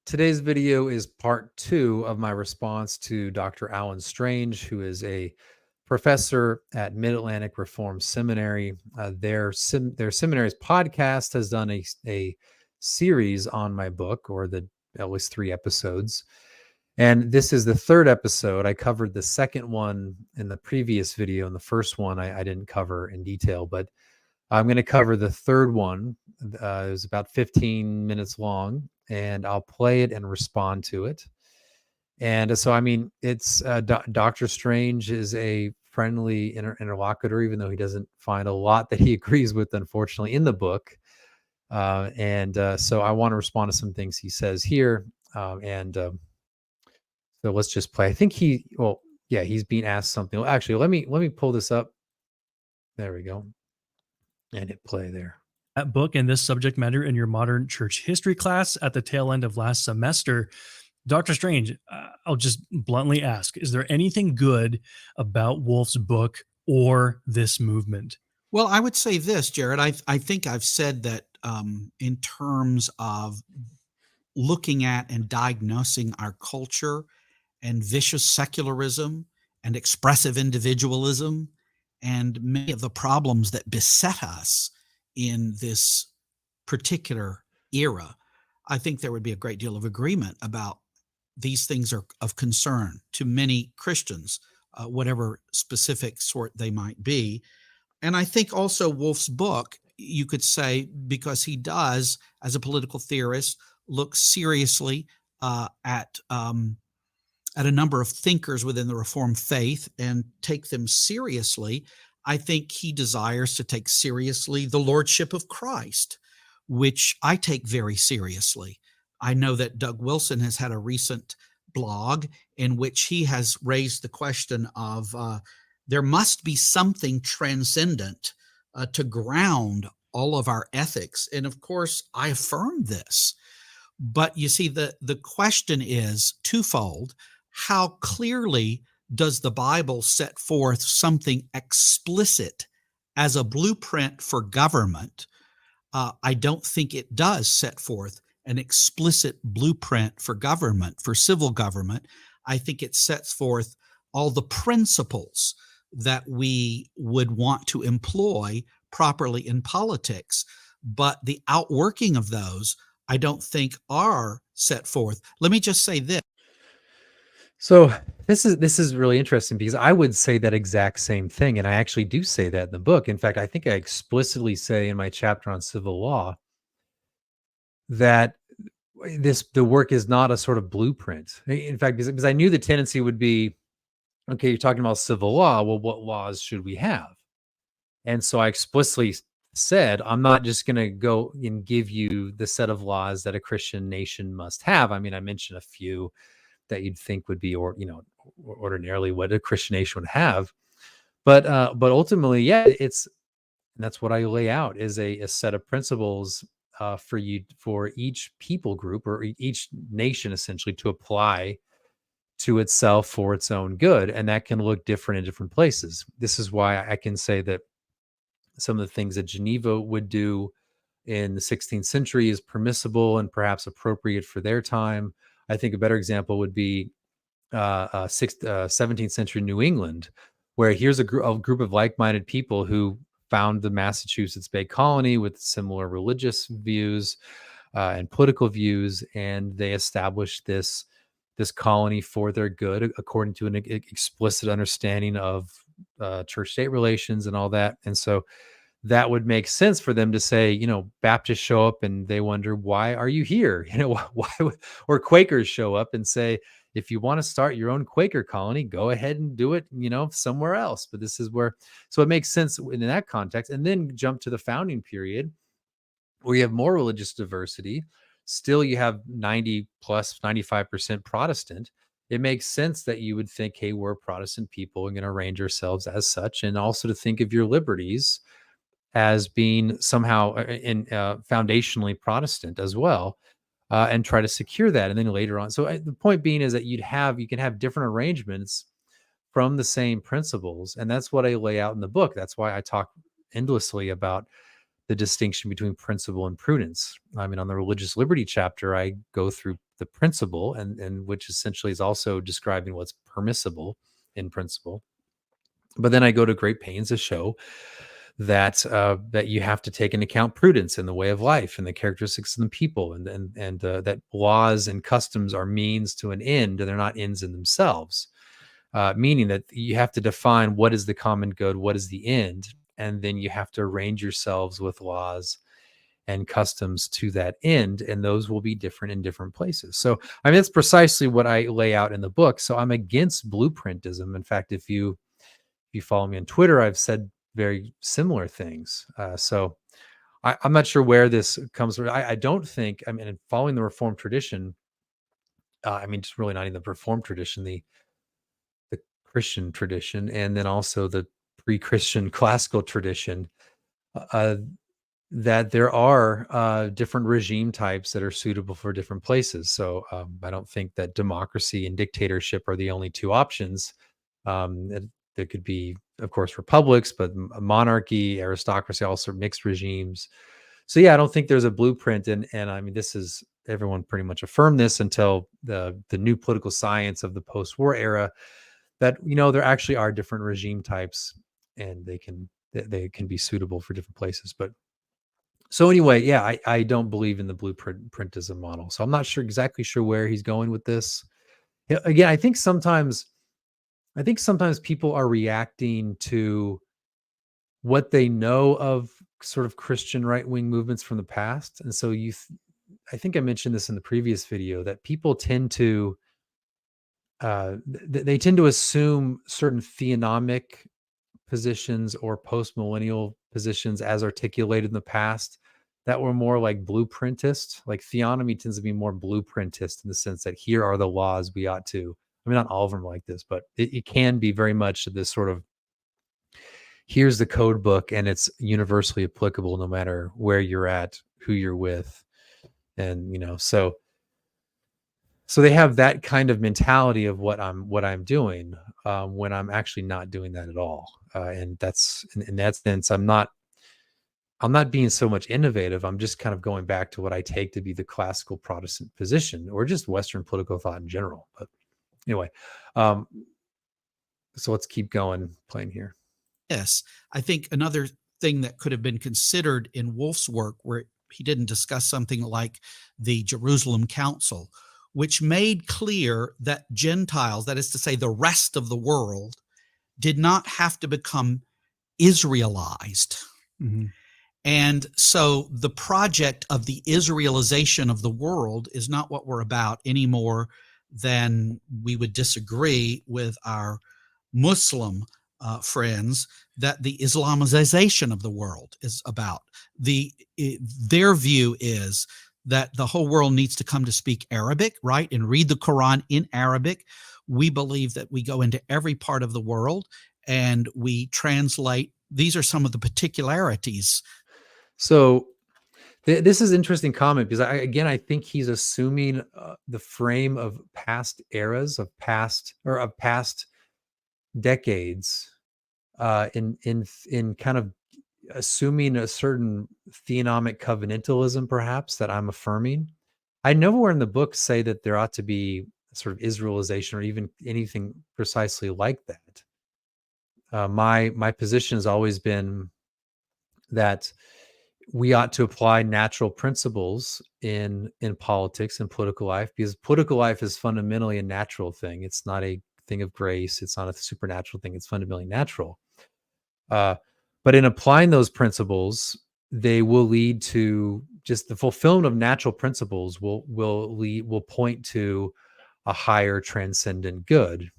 Today's video is part two of my response to Dr. Alan Strange, who is a professor at Mid Atlantic Reformed Seminary. Their seminary's podcast has done a series on my book, or the at least 3 episodes. And this is the third episode. I covered the second one in the previous video, and the first one I didn't cover in detail, but I'm going to cover the third one. It was about 15 minutes long, and I'll play it and respond to it. And so, I mean, it's Dr. Strange is a friendly interlocutor, even though he doesn't find a lot that he agrees with, unfortunately, in the book. So I want to respond to some things he says here. So let's just play. I think he's being asked something. Well, actually, let me pull this up. There we go. And hit play there. That book and this subject matter in your modern church history class at the tail end of last semester. Dr. Strange, I'll just bluntly ask, is there anything good about Wolf's book or this movement? Well, I would say this, Jared. I think I've said that in terms of looking at and diagnosing our culture and vicious secularism and expressive individualism and many of the problems that beset us in this particular era, I think there would be a great deal of agreement about these things are of concern to many Christians, whatever specific sort they might be. And I think also Wolf's book, you could say, because he does, as a political theorist, look seriously at a number of thinkers within the Reformed faith and take them seriously. I think he desires to take seriously the Lordship of Christ, which I take very seriously. I know that Doug Wilson has had a recent blog in which he has raised the question of there must be something transcendent to ground all of our ethics. And of course, I affirm this. But you see, the question is twofold. How clearly does the Bible set forth something explicit as a blueprint for government? I don't think it does set forth an explicit blueprint for government, for civil government. I think it sets forth all the principles that we would want to employ properly in politics. But the outworking of those, I don't think are set forth. Let me just say this. So this is really interesting, because I would say that exact same thing, and I actually do say that in the book. In fact, I think I explicitly say in my chapter on civil law that the work is not a sort of blueprint. In fact, because I knew the tendency would be, okay, you're talking about civil law. Well, what laws should we have? And so I explicitly said, I'm not just going to go and give you the set of laws that a Christian nation must have. I mean, I mentioned a few that you'd think would be, ordinarily what a Christian nation would have. But ultimately, yeah, and that's what I lay out is a set of principles for each people group or each nation essentially to apply to itself for its own good. And that can look different in different places. This is why I can say that some of the things that Geneva would do in the 16th century is permissible and perhaps appropriate for their time. I think a better example would be 17th century New England, where here's a group of like-minded people who found the Massachusetts Bay Colony with similar religious views and political views, and they established this colony for their good, according to an explicit understanding of church-state relations and all that. And so that would make sense for them to say, Baptists show up and they wonder, why are you here? Why? Or Quakers show up and say, if you want to start your own Quaker colony, go ahead and do it, somewhere else. But this is where, so it makes sense in that context. And then jump to the founding period, where you have more religious diversity. Still, you have 90 plus 95% Protestant. It makes sense that you would think, hey, we're a Protestant people and going to arrange ourselves as such. And also to think of your liberties as being somehow foundationally Protestant as well, and try to secure that. And then later on, so the point being is that you can have different arrangements from the same principles. And that's what I lay out in the book. That's why I talk endlessly about the distinction between principle and prudence. I mean, on the religious liberty chapter, I go through the principle, and which essentially is also describing what's permissible in principle. But then I go to great pains to show that that you have to take into account prudence in the way of life and the characteristics of the people, and that laws and customs are means to an end, and they're not ends in themselves. Meaning that you have to define what is the common good, what is the end, and then you have to arrange yourselves with laws and customs to that end, and those will be different in different places. So, I mean, that's precisely what I lay out in the book. So, I'm against blueprintism. In fact, if you follow me on Twitter, I've said very similar things. So, I'm not sure where this comes from. I don't think. I mean, in following the Reformed tradition, I mean, just really not even the Reformed tradition, the Christian tradition, and then also the pre-Christian classical tradition, uh, that there are different regime types that are suitable for different places. So I don't think that democracy and dictatorship are the only two options. There could be, of course, republics, but monarchy, aristocracy, also mixed regimes. So yeah, I don't think there's a blueprint, and I mean, this is everyone pretty much affirmed this until the new political science of the post-war era, that there actually are different regime types, and they can be suitable for different places. But so anyway, yeah, I don't believe in the blueprintism model. So I'm not exactly sure where he's going with this. Yeah, again, I think sometimes people are reacting to what they know of sort of Christian right-wing movements from the past. And so I think I mentioned this in the previous video, that people tend to they tend to assume certain theonomic positions or post-millennial positions as articulated in the past that were more like blueprintist. Like theonomy tends to be more blueprintist in the sense that here are the laws we ought to. I mean, not all of them are like this, but it can be very much this sort of, here's the code book and it's universally applicable no matter where you're at, who you're with. And so they have that kind of mentality of what I'm doing, when I'm actually not doing that at all. And that's in that sense, I'm not being so much innovative. I'm just kind of going back to what I take to be the classical Protestant position, or just Western political thought in general. But anyway, so let's keep playing here. Yes, I think another thing that could have been considered in Wolf's work, where he didn't discuss something like the Jerusalem Council, which made clear that Gentiles, that is to say, the rest of the world, did not have to become Israelized. Mm-hmm. And so the project of the Israelization of the world is not what we're about any more than we would disagree with our Muslim friends that the Islamization of the world is about. Their view is that the whole world needs to come to speak Arabic, right, and read the Quran in Arabic. We believe that we go into every part of the world and we translate. These are some of the particularities. So this is interesting comment, because I think he's assuming the frame of past eras, of past decades, in kind of assuming a certain theonomic covenantalism, perhaps, that I'm affirming. I nowhere in the book say that there ought to be sort of Israelization or even anything precisely like that. My position has always been that we ought to apply natural principles in politics and political life, because political life is fundamentally a natural thing. It's not a thing of grace. It's not a supernatural thing. It's fundamentally natural. But in applying those principles, they will lead to just the fulfillment of natural principles will point to a higher transcendent good.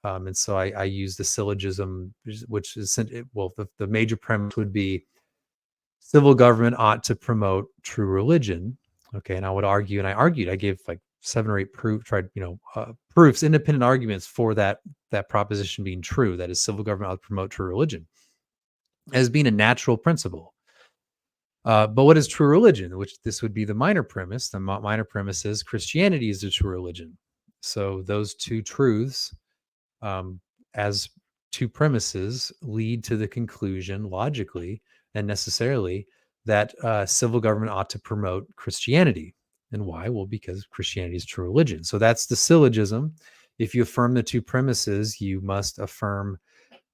And so I use the syllogism, which is, well, the major premise would be civil government ought to promote true religion. Okay. And I would argue, and I gave like 7 or 8 proofs, independent arguments for that proposition being true. That is, civil government ought to promote true religion as being a natural principle. But what is true religion? Which this would be the minor premise. The minor premise is Christianity is the true religion. So those two truths, as two premises, lead to the conclusion logically and necessarily that civil government ought to promote Christianity. And why? Well, because Christianity is true religion. So that's the syllogism. If you affirm the two premises, you must affirm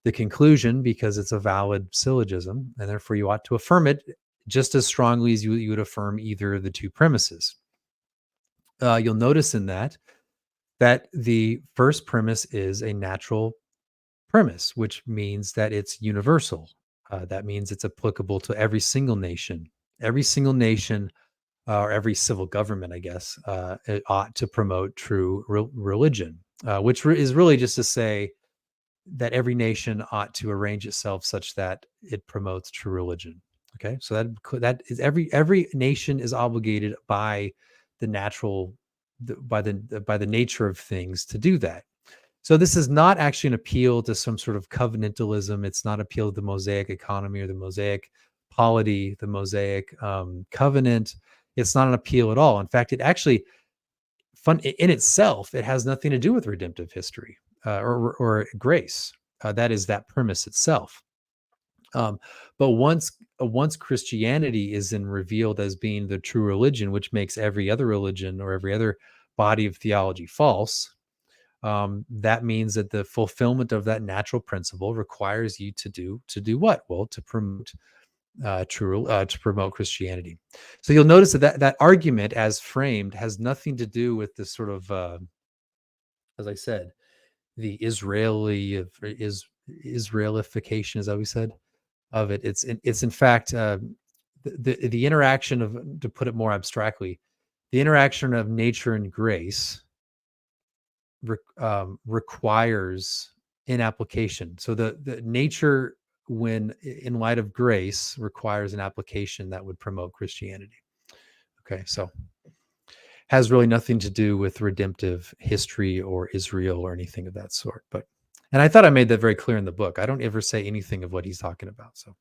the conclusion because it's a valid syllogism, and therefore you ought to affirm it just as strongly as you would affirm either of the two premises. You'll notice in that the first premise is a natural premise, which means that it's universal. That means it's applicable to every single nation. Every single nation, or every civil government, I guess, it ought to promote true religion, which is really just to say that every nation ought to arrange itself such that it promotes true religion. Okay, so that is every nation is obligated by the natural by the nature of things to do that. So this is not actually an appeal to some sort of covenantalism. It's not appeal to the Mosaic economy or the Mosaic polity, the Mosaic covenant. It's not an appeal at all. In fact, it actually in itself, it has nothing to do with redemptive history or grace. That is that premise itself. But once Christianity is then revealed as being the true religion, which makes every other religion or every other body of theology false, that means that the fulfillment of that natural principle requires you to do what? Well, to promote to promote Christianity. So you'll notice that argument, as framed, has nothing to do with this sort of, as I said, the Israelification, as we said, of it. It's in fact the interaction of, to put it more abstractly, the interaction of nature and grace requires an application. So the nature, when in light of grace, requires an application that would promote Christianity. Okay, so has really nothing to do with redemptive history or Israel or anything of that sort. And I thought I made that very clear in the book. I don't ever say anything of what he's talking about. So,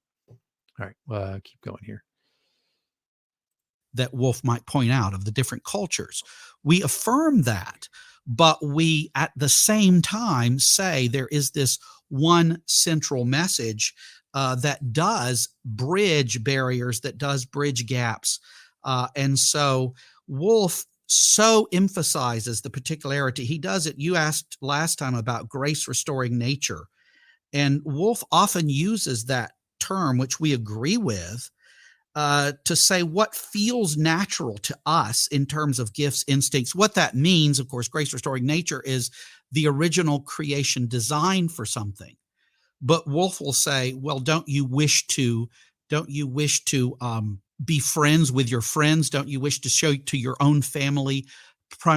all right, keep going here. That Wolf might point out of the different cultures. We affirm that, but we at the same time say there is this one central message that does bridge barriers, that does bridge gaps. And so Wolf so emphasizes the particularity. He does it. You asked last time about grace restoring nature. And Wolf often uses that term, which we agree with, to say what feels natural to us in terms of gifts, instincts. What that means, of course, grace restoring nature is the original creation design for something. But Wolf will say, well, don't you wish to be friends with your friends? Don't you wish to show to your own family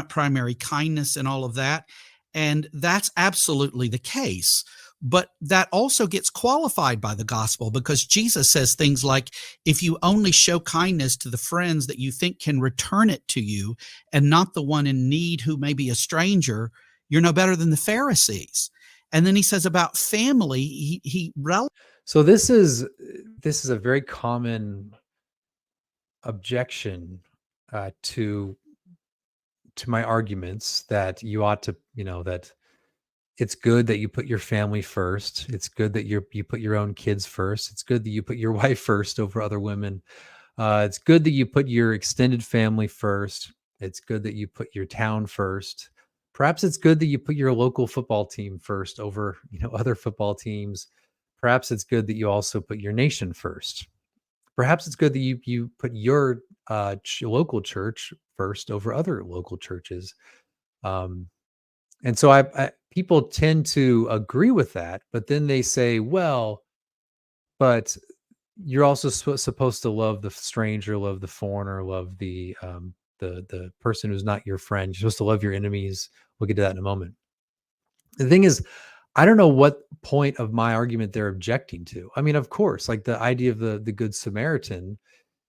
primary kindness and all of that? And that's absolutely the case. But that also gets qualified by the gospel, because Jesus says things like, if you only show kindness to the friends that you think can return it to you and not the one in need who may be a stranger, you're no better than the Pharisees. And then he says about family, so this is a very common objection to my arguments that you ought to, that it's good that you put your family first. It's good that you put your own kids first. It's good that you put your wife first over other women. It's good that you put your extended family first. It's good that you put your town first. Perhaps it's good that you put your local football team first over, other football teams. Perhaps it's good that you also put your nation first. Perhaps it's good that you put your local church first over other local churches. And so people tend to agree with that, but then they say, well, but you're also supposed to love the stranger, love the foreigner, love the person who's not your friend. You're supposed to love your enemies. We'll get to that in a moment. The thing is, I don't know what point of my argument they're objecting to. I mean, of course, like the idea of the Good Samaritan,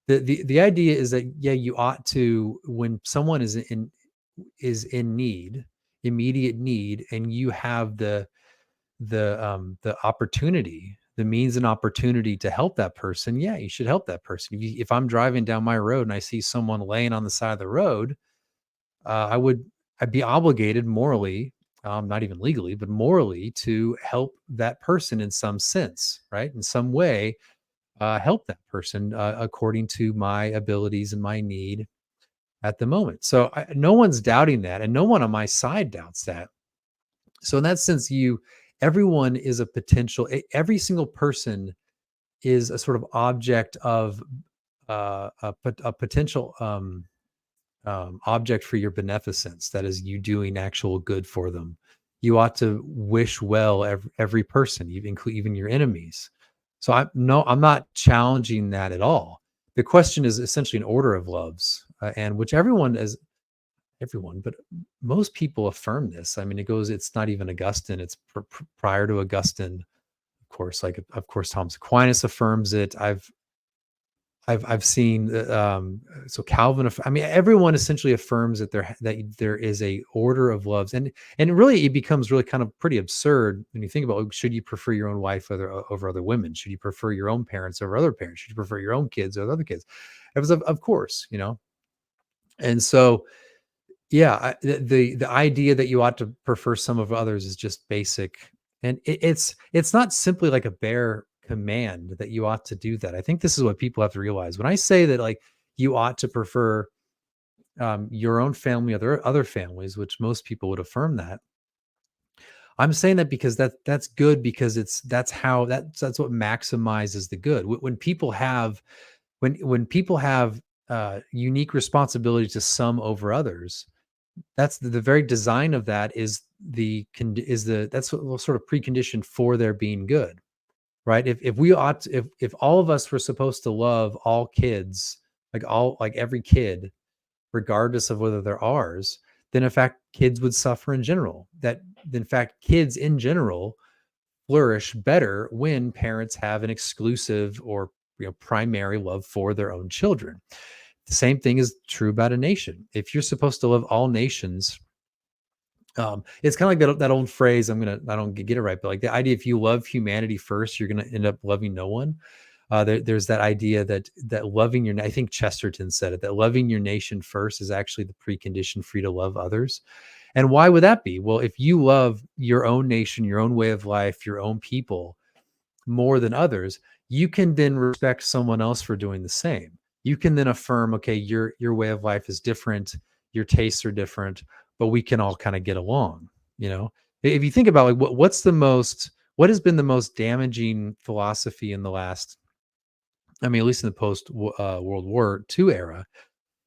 the idea is that, yeah, you ought to, when someone is in need, immediate need, and you have the opportunity, the means and opportunity to help that person, yeah, you should help that person. If I'm driving down my road and I see someone laying on the side of the road, I'd be obligated morally, not even legally, but morally, to help that person in some sense, right? In some way, help that person according to my abilities and my need at the moment. So no one's doubting that, and no one on my side doubts that. So in that sense, everyone is a potential. Every single person is a sort of object of a potential object for your beneficence. That is, you doing actual good for them. You ought to wish well every person, even your enemies. So I'm not challenging that at all. The question is essentially an order of loves, and which everyone, but most people affirm this. I mean, it's not even Augustine. It's prior to Augustine, of course. Of course, Thomas Aquinas affirms it. I've seen so Calvin. I mean, everyone essentially affirms that there is a order of loves, and really it becomes really kind of pretty absurd when you think about, should you prefer your own wife over other women? Should you prefer your own parents over other parents? Should you prefer your own kids over other kids? It was of course, and so yeah, the idea that you ought to prefer some of others is just basic, and it's not simply like a bare command that you ought to do that. I think this is what people have to realize. When I say that, like, you ought to prefer your own family, other families, which most people would affirm that. I'm saying that because that's good, because that's what maximizes the good. When people have unique responsibility to some over others, that's the very design of that that's what sort of precondition for their being good, right? If all of us were supposed to love all kids, like every kid, regardless of whether they're ours, then in fact kids would suffer in general. That in fact kids in general flourish better when parents have an exclusive or primary love for their own children. The same thing is true about a nation. If you're supposed to love all nations, it's kind of like that old phrase. I don't get it right, but like the idea, if you love humanity first, you're going to end up loving no one. There's that idea that loving I think Chesterton said it, that loving your nation first is actually the precondition for you to love others. And why would that be? Well, if you love your own nation, your own way of life, your own people more than others, you can then respect someone else for doing the same. You can then affirm, okay, your way of life is different, your tastes are different, but we can all kind of get along. If you think about, like, what has been the most damaging philosophy in the last, I mean, at least in the post World War II era,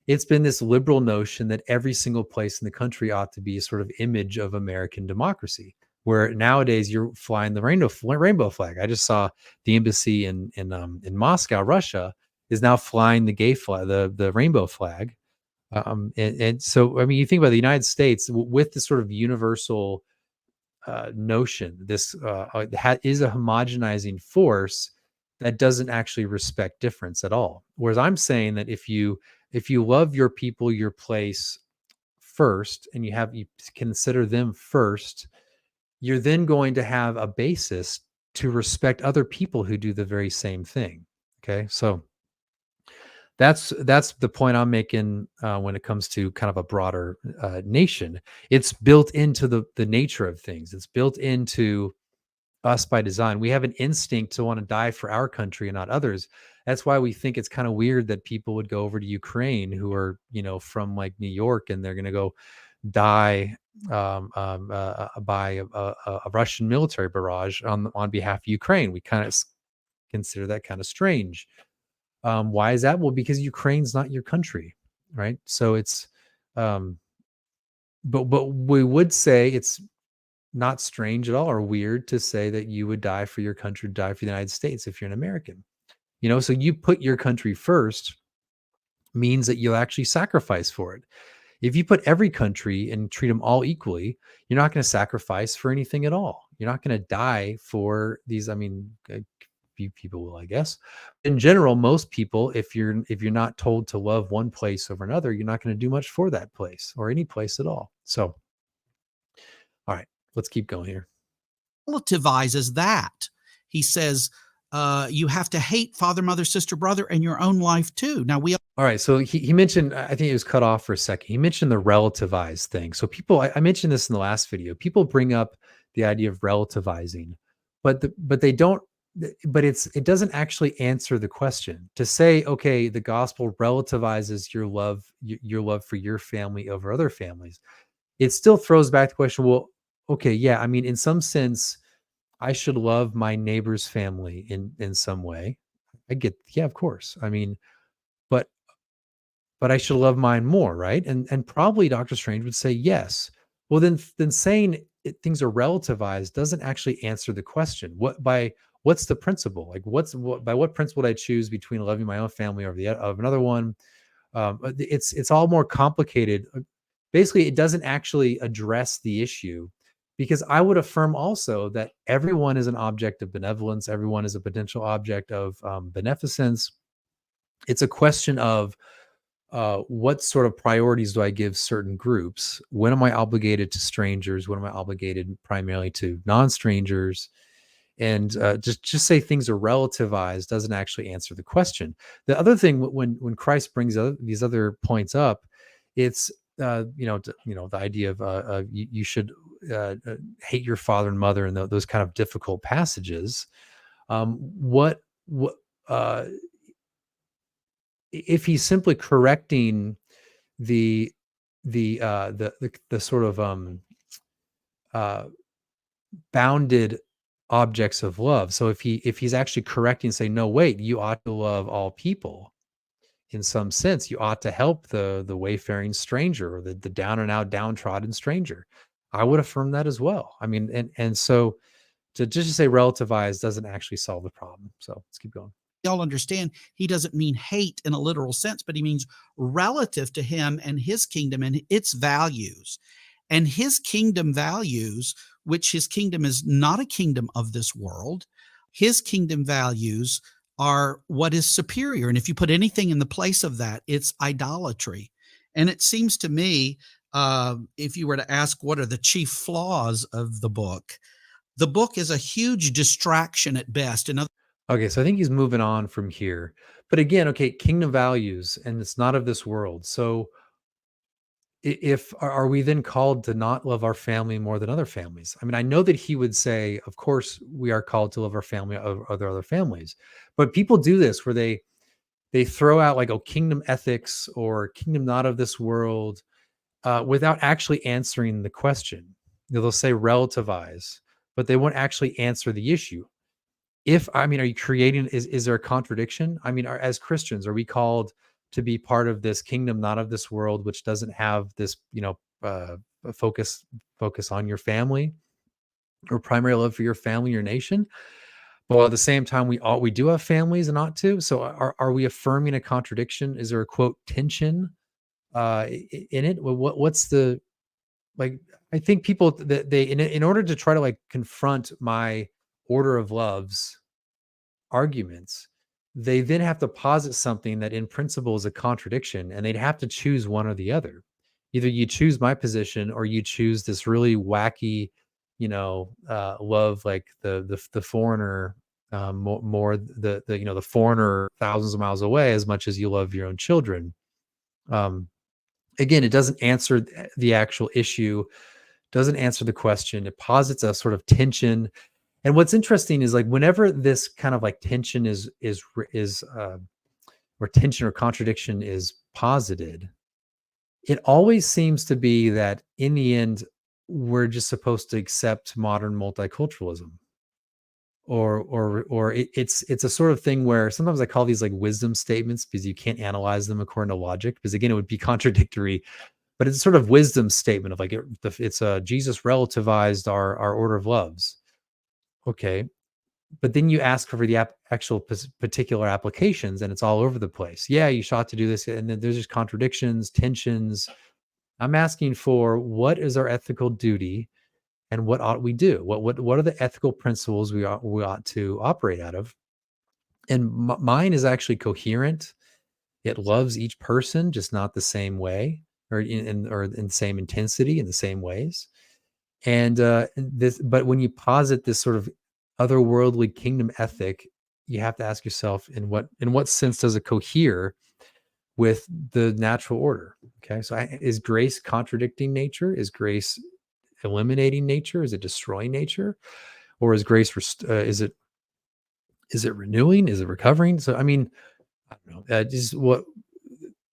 it's been this liberal notion that every single place in the country ought to be a sort of image of American democracy, where nowadays you're flying the rainbow flag. I just saw the embassy in Moscow, Russia, is now flying the gay flag, the rainbow flag. And so, I mean, you think about the United States with this sort of universal notion, this is a homogenizing force that doesn't actually respect difference at all. Whereas I'm saying that if you love your people, your place first, and you consider them first, you're then going to have a basis to respect other people who do the very same thing. Okay, so that's the point I'm making when it comes to kind of a broader nation. It's built into the nature of things. It's built into us by design. We have an instinct to want to die for our country and not others. That's why we think it's kind of weird that people would go over to Ukraine who are, from like New York, and they're going to go die by a Russian military barrage on behalf of Ukraine. We kind of consider that kind of strange. Why is that? Well, because Ukraine's not your country, right? So it's, but we would say it's not strange at all or weird to say that you would die for your country, die for the United States if you're an American. So you put your country first means that you'll actually sacrifice for it. If you put every country and treat them all equally, you're not going to sacrifice for anything at all. You're not going to die for these. I mean, few people will, I guess. In general, most people, if you're not told to love one place over another, you're not going to do much for that place or any place at all. So, all right, let's keep going here. Relativizes that. He says, you have to hate father, mother, sister, brother, and your own life too. Now all right. So he mentioned, I think it was cut off for a second. He mentioned the relativize thing. So people, I mentioned this in the last video. People bring up the idea of relativizing, but they don't but it doesn't actually answer the question. To say, okay, the gospel relativizes your love for your family over other families, it still throws back the question, well, okay, yeah, I mean, in some sense, I should love my neighbor's family in some way. I get, yeah, of course. I mean, but I should love mine more, right? And probably Doctor Strange would say yes. Well, then saying things are relativized doesn't actually answer the question. What's the principle? Like, by what principle would I choose between loving my own family or of another one? It's all more complicated. Basically, it doesn't actually address the issue, because I would affirm also that everyone is an object of benevolence. Everyone is a potential object of beneficence. It's a question of what sort of priorities do I give certain groups? When am I obligated to strangers? When am I obligated primarily to non-strangers? And just say things are relativized doesn't actually answer the question. The other thing, when Christ brings these other points up, it's the idea of you should hate your father and mother, and those kind of difficult passages. What uh, if he's simply correcting the the sort of uh bounded objects of love. So if he's actually correcting, say, no, wait, you ought to love all people. In some sense, you ought to help the wayfaring stranger, or the down and out downtrodden stranger. I would affirm that as well. I mean, and so to just say relativize doesn't actually solve the problem. So let's keep going. Y'all understand he doesn't mean hate in a literal sense, but he means relative to him and his kingdom and its values. And his kingdom values, which his kingdom is not a kingdom of this world, his kingdom values are what is superior. And if you put anything in the place of that, it's idolatry. And it seems to me, if you were to ask what are the chief flaws of the book is a huge distraction at best. In other Okay, so I think he's moving on from here. But again, okay, kingdom values, and it's not of this world. So if are we then called to not love our family more than other families? I mean, I know that he would say, of course, we are called to love our family over other families. But people do this where they throw out like, oh, kingdom ethics or kingdom not of this world, without actually answering the question. They'll say relativize, but they won't actually answer the issue. I mean, are you creating, is there a contradiction? I mean, as Christians, are we called to be part of this kingdom not of this world, which doesn't have this, focus on your family or primary love for your family, your nation? But at the same time, we do have families and ought to. So are we affirming a contradiction? Is there a quote tension in it? Well, what's the, like, I think people that they in order to try to like confront my order of loves arguments, they then have to posit something that in principle is a contradiction, and they'd have to choose one or the other. Either you choose my position or you choose this really wacky, love, like the foreigner, more the foreigner thousands of miles away as much as you love your own children. Um, Again, it doesn't answer the actual issue, doesn't answer the question. It posits a sort of tension. And what's interesting is, like, whenever this kind of like tension or tension or contradiction is posited, it always seems to be that in the end, we're just supposed to accept modern multiculturalism. Or it's a sort of thing where sometimes I call these like wisdom statements, because you can't analyze them according to logic, because again, it would be contradictory. But it's a sort of wisdom statement of like, it's Jesus relativized our order of loves. Okay, but then you ask for the actual particular applications, and it's all over the place. Yeah, you sought to do this, and then there's just contradictions, tensions. I'm asking for, what is our ethical duty, and what ought we do? What are the ethical principles we ought to operate out of? And mine is actually coherent. It loves each person, just not the same way, or in the same intensity, in the same ways. And but when you posit this sort of otherworldly kingdom ethic, you have to ask yourself, in what sense does it cohere with the natural order? Okay, so is grace contradicting nature? Is grace eliminating nature? Is it destroying nature? Or is grace is it Is it renewing? Is it recovering? So I mean, I don't know. Just what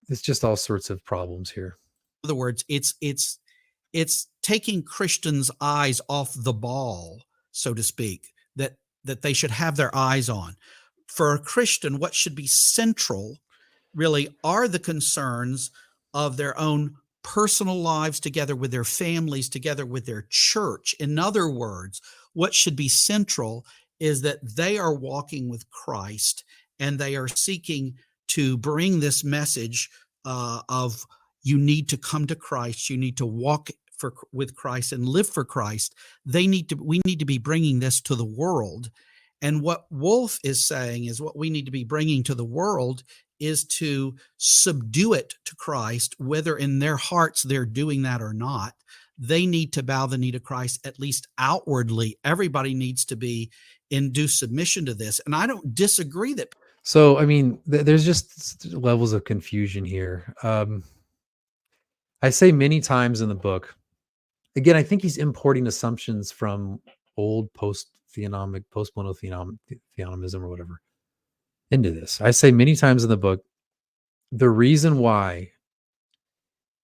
it's just all sorts of problems here. In other words, it's taking Christians' eyes off the ball, so to speak, that they should have their eyes on. For a Christian, what should be central really are the concerns of their own personal lives together with their families, together with their church. In other words, what should be central is that they are walking with Christ and they are seeking to bring this message of you need to come to Christ, you need to walk with Christ and live for Christ. We need to be bringing this to the world. And what Wolf is saying is what we need to be bringing to the world is to subdue it to Christ, whether in their hearts they're doing that or not. They need to bow the knee to Christ, at least outwardly. Everybody needs to be in due submission to this. And I don't disagree that. So I mean, there's just levels of confusion here. I say many times in the book, again, I think he's importing assumptions from old post-millennial theonomism or whatever into this. I say many times in the book, the reason why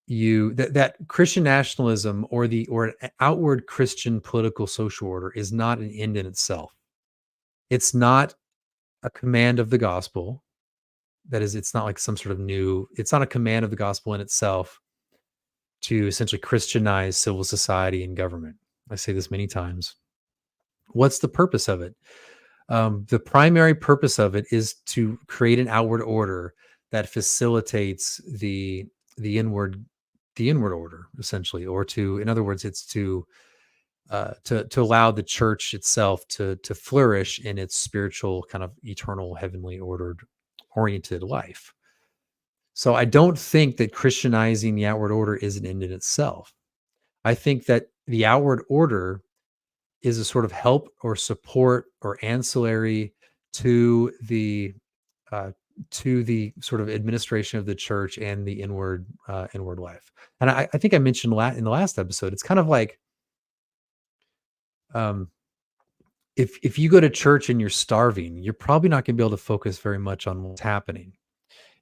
that Christian nationalism or an outward Christian political social order is not an end in itself. It's not a command of the gospel. That is, it's not like some sort of it's not a command of the gospel in itself to essentially Christianize civil society and government. I say this many times. What's the purpose of it? The primary purpose of it is to create an outward order that facilitates the inward order, essentially, or in other words, it's to allow the church itself to flourish in its spiritual kind of eternal, heavenly oriented life. So I don't think that Christianizing the outward order is an end in itself. I think that the outward order is a sort of help or support or ancillary to the sort of administration of the church and the inward life. And I think I mentioned in the last episode, it's kind of like if you go to church and you're starving, you're probably not going to be able to focus very much on what's happening.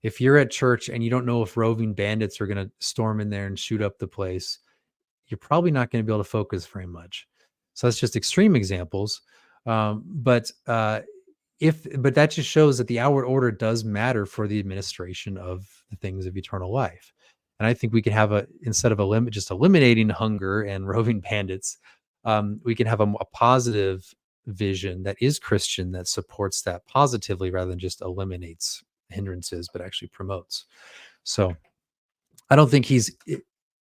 If you're at church and you don't know if roving bandits are going to storm in there and shoot up the place, you're probably not going to be able to focus very much. So that's just extreme examples. But that just shows that the outward order does matter for the administration of the things of eternal life. And I think we can have instead of just eliminating hunger and roving bandits, we can have a positive vision that is Christian, that supports that positively rather than just eliminates hindrances, but actually promotes. So I don't think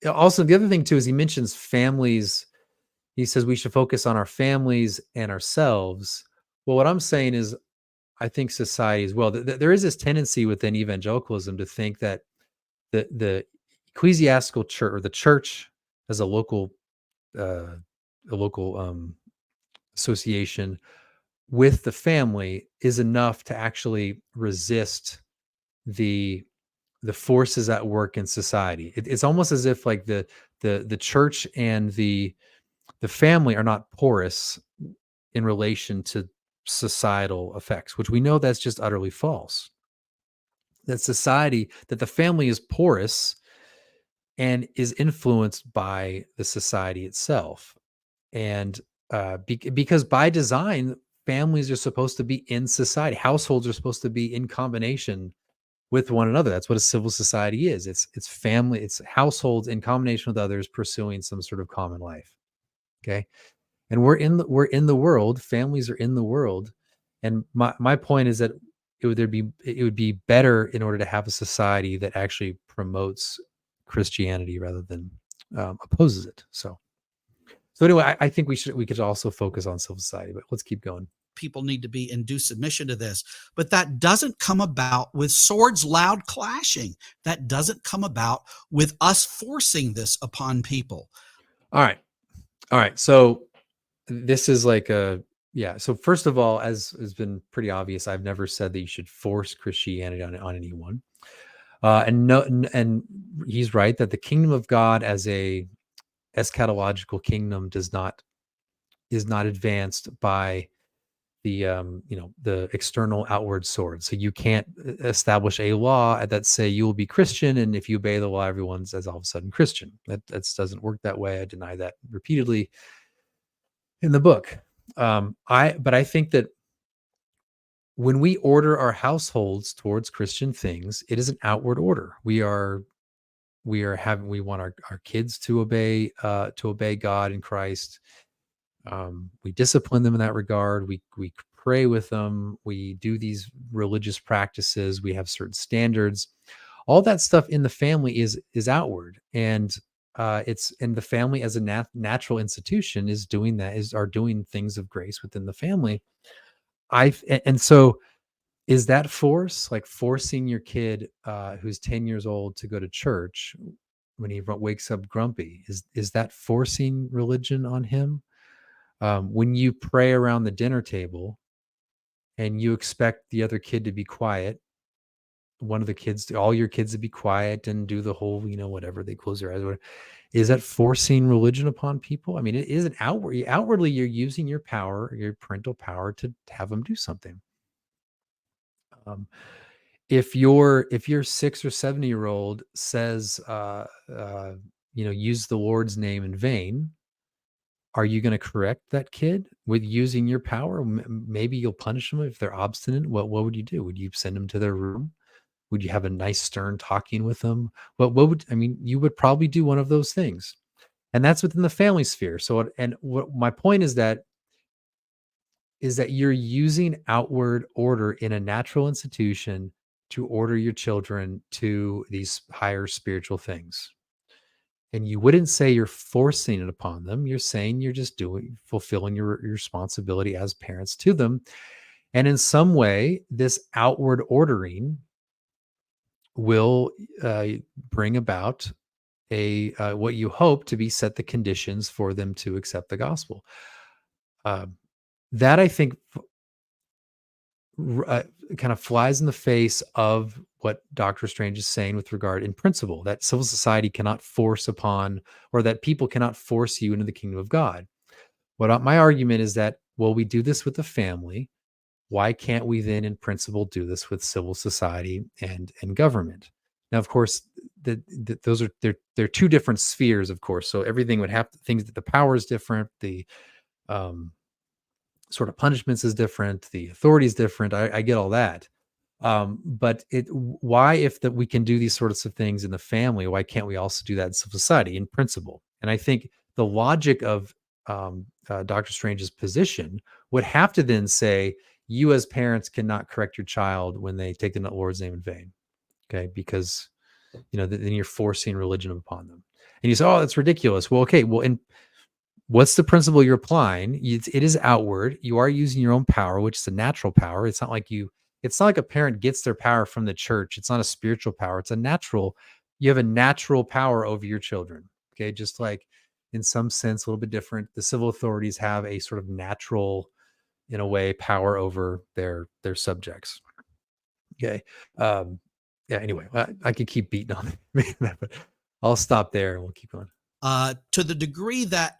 also, the other thing too is he mentions families. He says we should focus on our families and ourselves. Well, what I'm saying is I think society as well, there is this tendency within evangelicalism to think that the ecclesiastical church, or the church as a local association with the family, is enough to actually resist the forces at work in society. It's almost as if like the church and the family are not porous in relation to societal effects, which we know that's just utterly false. That the family is porous and is influenced by the society itself. And because by design, families are supposed to be in society. Households are supposed to be in combination with one another. That's what a civil society is. It's family, it's households in combination with others pursuing some sort of common life. Okay. And we're in the world, families are in the world. And my point is that it would be better in order to have a society that actually promotes Christianity rather than opposes it. So anyway, I think we could also focus on civil society, but let's keep going. People need to be in due submission to this, but that doesn't come about with swords loud clashing. That doesn't come about with us forcing this upon people. All right. So this is like so first of all, as has been pretty obvious, I've never said that you should force Christianity on anyone. And he's right that the kingdom of God as a eschatological kingdom is not advanced by the the external outward sword. So you can't establish a law that say you will be Christian, and if you obey the law, everyone's as all of a sudden Christian. That doesn't work that way. I deny that repeatedly in the book. I think that when we order our households towards Christian things, it is an outward order. We want our kids to obey God and Christ. We discipline them in that regard. We pray with them. We do these religious practices. We have certain standards. All that stuff in the family is outward, and it's in the family as a natural institution is doing that, are doing things of grace within the family. And so is that force, like forcing your kid who's 10 years old to go to church when he wakes up grumpy? Is that forcing religion on him? When you pray around the dinner table and you expect the other kid to be quiet, one of the kids, all your kids to be quiet and do the whole, whatever, they close their eyes, whatever. Is that forcing religion upon people? I mean, it isn't outwardly, you're using your power, your parental power to have them do something. If your 6 or 7-year-old says, use the Lord's name in vain, are you going to correct that kid with using your power? Maybe you'll punish them if they're obstinate. What would you do? Would you send them to their room? Would you have a nice stern talking with them? You would probably do one of those things. And that's within the family sphere. So, what my point is that you're using outward order in a natural institution to order your children to these higher spiritual things. And you wouldn't say you're forcing it upon them. You're saying you're just fulfilling your responsibility as parents to them. And in some way, this outward ordering will bring about what you hope to be set the conditions for them to accept the gospel. That I think kind of flies in the face of what Dr. Strange is saying with regard in principle, that civil society cannot force upon, or that people cannot force you into the kingdom of God. My argument is that, well, we do this with the family. Why can't we then in principle do this with civil society and government? Now, of course, those are they're two different spheres, of course. So everything would have things that the power is different, the sort of punishments is different, the authority is different. I get all that. But why, if we can do these sorts of things in the family, why can't we also do that in civil society in principle? And I think the logic of Dr. Strange's position would have to then say, you as parents cannot correct your child when they take the Lord's name in vain. Okay. Because, then you're forcing religion upon them. And you say, oh, that's ridiculous. Well, okay. Well, what's the principle you're applying? It is outward. You are using your own power, which is a natural power. It's not like a parent gets their power from the church. It's not a spiritual power. It's a natural. You have a natural power over your children. Okay. Just like in some sense, a little bit different. The civil authorities have a sort of natural, in a way, power over their subjects. Okay. Yeah. Anyway, I could keep beating on that, but I'll stop there and we'll keep going. To the degree that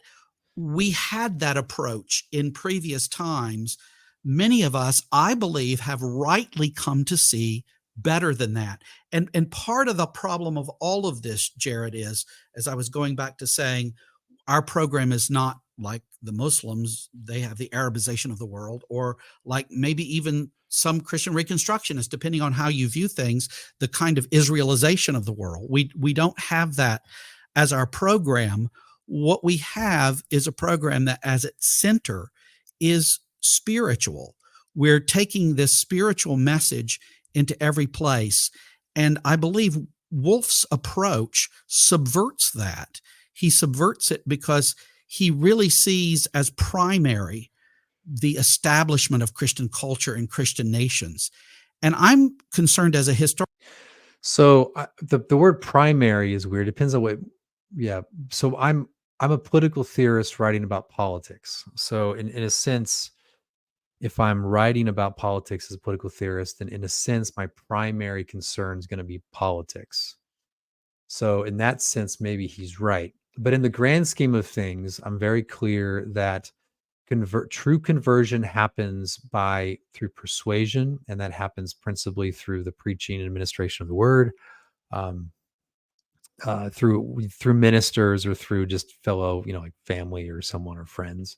we had that approach in previous times, many of us, I believe, have rightly come to see better than that. And part of the problem of all of this, Jared, is, as I was going back to saying, our program is not like the Muslims. They have the Arabization of the world, or like maybe even some Christian Reconstructionists, depending on how you view things, the kind of Israelization of the world. We don't have that as our program. What we have is a program that, as its center, is spiritual. We're taking this spiritual message into every place. And I believe Wolf's approach subverts that. He subverts it because he really sees as primary the establishment of Christian culture in Christian nations. And I'm concerned as a historian. So the word primary is weird. It depends on what. Yeah. So I'm a political theorist writing about politics. So in a sense, if I'm writing about politics as a political theorist, then in a sense, my primary concern is going to be politics. So in that sense, maybe he's right. But in the grand scheme of things, I'm very clear that true conversion happens through persuasion, and that happens principally through the preaching and administration of the word, um, through ministers, or through just fellow, like family or someone or friends.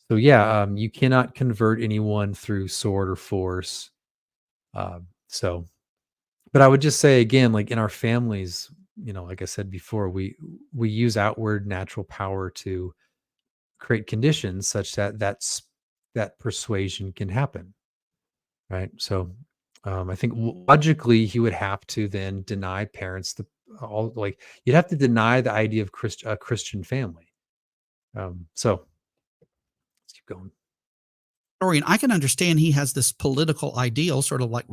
So yeah, you cannot convert anyone through sword or force. So, but I would just say again, like in our families, like I said before, we use outward natural power to create conditions such that that persuasion can happen, right? So, I think logically he would have to then deny parents you'd have to deny the idea of a Christian family. So let's keep going. Historian, I can understand he has this political ideal, sort of like,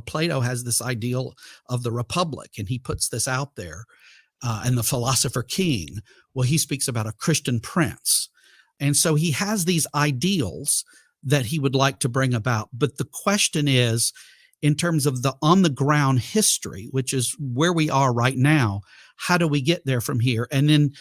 Plato has this ideal of the republic, and he puts this out there, and the philosopher king. Well, he speaks about a Christian prince. And so he has these ideals that he would like to bring about. But the question is, in terms of the on the ground history, which is where we are right now, how do we get there from here? And then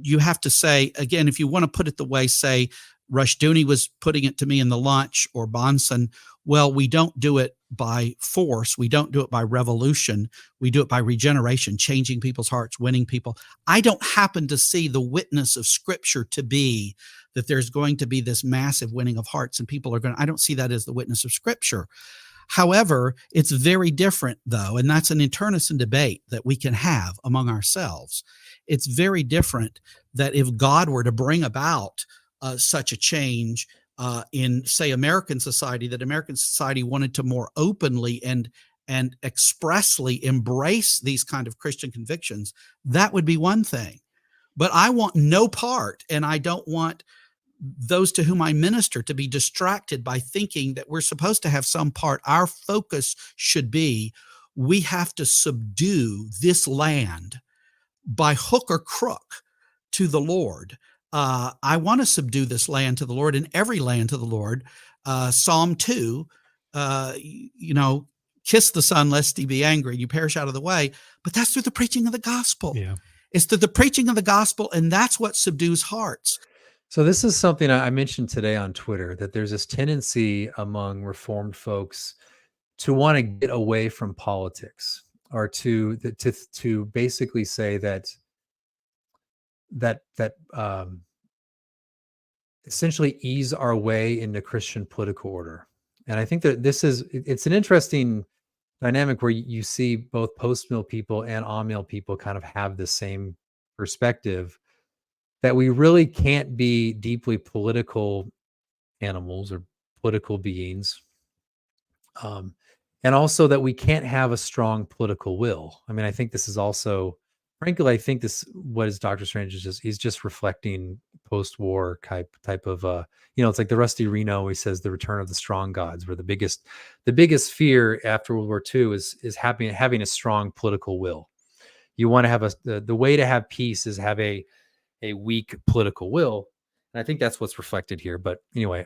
you have to say, again, if you want to put it the way, say, Rushdoony was putting it to me in the lunch, or Bonson, well, we don't do it by force. We don't do it by revolution. We do it by regeneration, changing people's hearts, winning people. I don't happen to see the witness of Scripture to be that there's going to be this massive winning of hearts and people are going to, I don't see that as the witness of Scripture. However, it's very different, though, and that's an internecine debate that we can have among ourselves. It's very different that if God were to bring about such a change in, say, American society, that American society wanted to more openly and expressly embrace these kind of Christian convictions, that would be one thing. But I want no part, and I don't want those to whom I minister to be distracted by thinking that we're supposed to have some part. Our focus should be, we have to subdue this land by hook or crook to the Lord. I want to subdue this land to the Lord, and every land to the Lord. Psalm 2, kiss the Son lest he be angry, you perish out of the way. But that's through the preaching of the gospel. Yeah. It's through the preaching of the gospel, and that's what subdues hearts. So this is something I mentioned today on Twitter, that there's this tendency among Reformed folks to want to get away from politics, or to basically say that essentially ease our way into Christian political order. And I think that it's an interesting dynamic where you see both post-mill people and on-mill people kind of have the same perspective, that we really can't be deeply political animals or political beings. And also that we can't have a strong political will. I mean, I think this is also, frankly, I think what is Dr. Strange is he's just reflecting post-war type of, it's like the Rusty Reno, he says the return of the strong gods, where the biggest fear after World War II is having a strong political will. You want to have the way to have peace is have a weak political will. And I think that's what's reflected here. But anyway,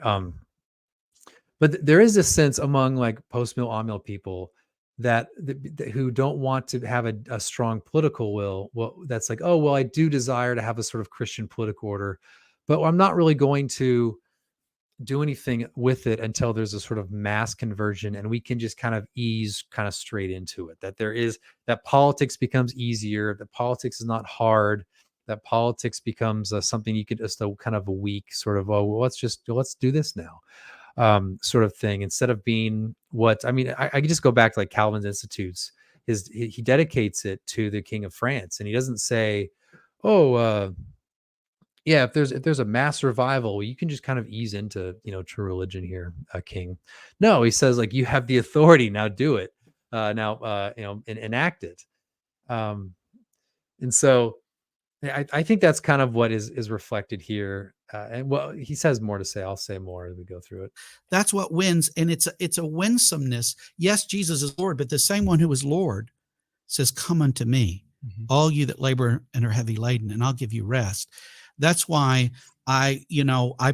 but there is a sense among like post-mill, on-mill people that who don't want to have a strong political will. Well, that's like, oh, well, I do desire to have a sort of Christian political order, but I'm not really going to do anything with it until there's a sort of mass conversion and we can just kind of ease kind of straight into it. That politics becomes easier, that politics is not hard, that politics becomes something you could just kind of a weak sort of, oh, well, let's do this now. Sort of thing, instead of being I could just go back to like Calvin's Institutes. He dedicates it to the King of France, and he doesn't say, oh, yeah, if there's a mass revival, you can just kind of ease into, true religion here, King. No, he says, like, you have the authority, now do it, and enact it. And so I think that's kind of what is reflected here. And well, he says more to say. I'll say more as we go through it. That's what wins. And it's a winsomeness. Yes, Jesus is Lord, but the same one who is Lord says, come unto me, all you that labor and are heavy laden, and I'll give you rest. That's why I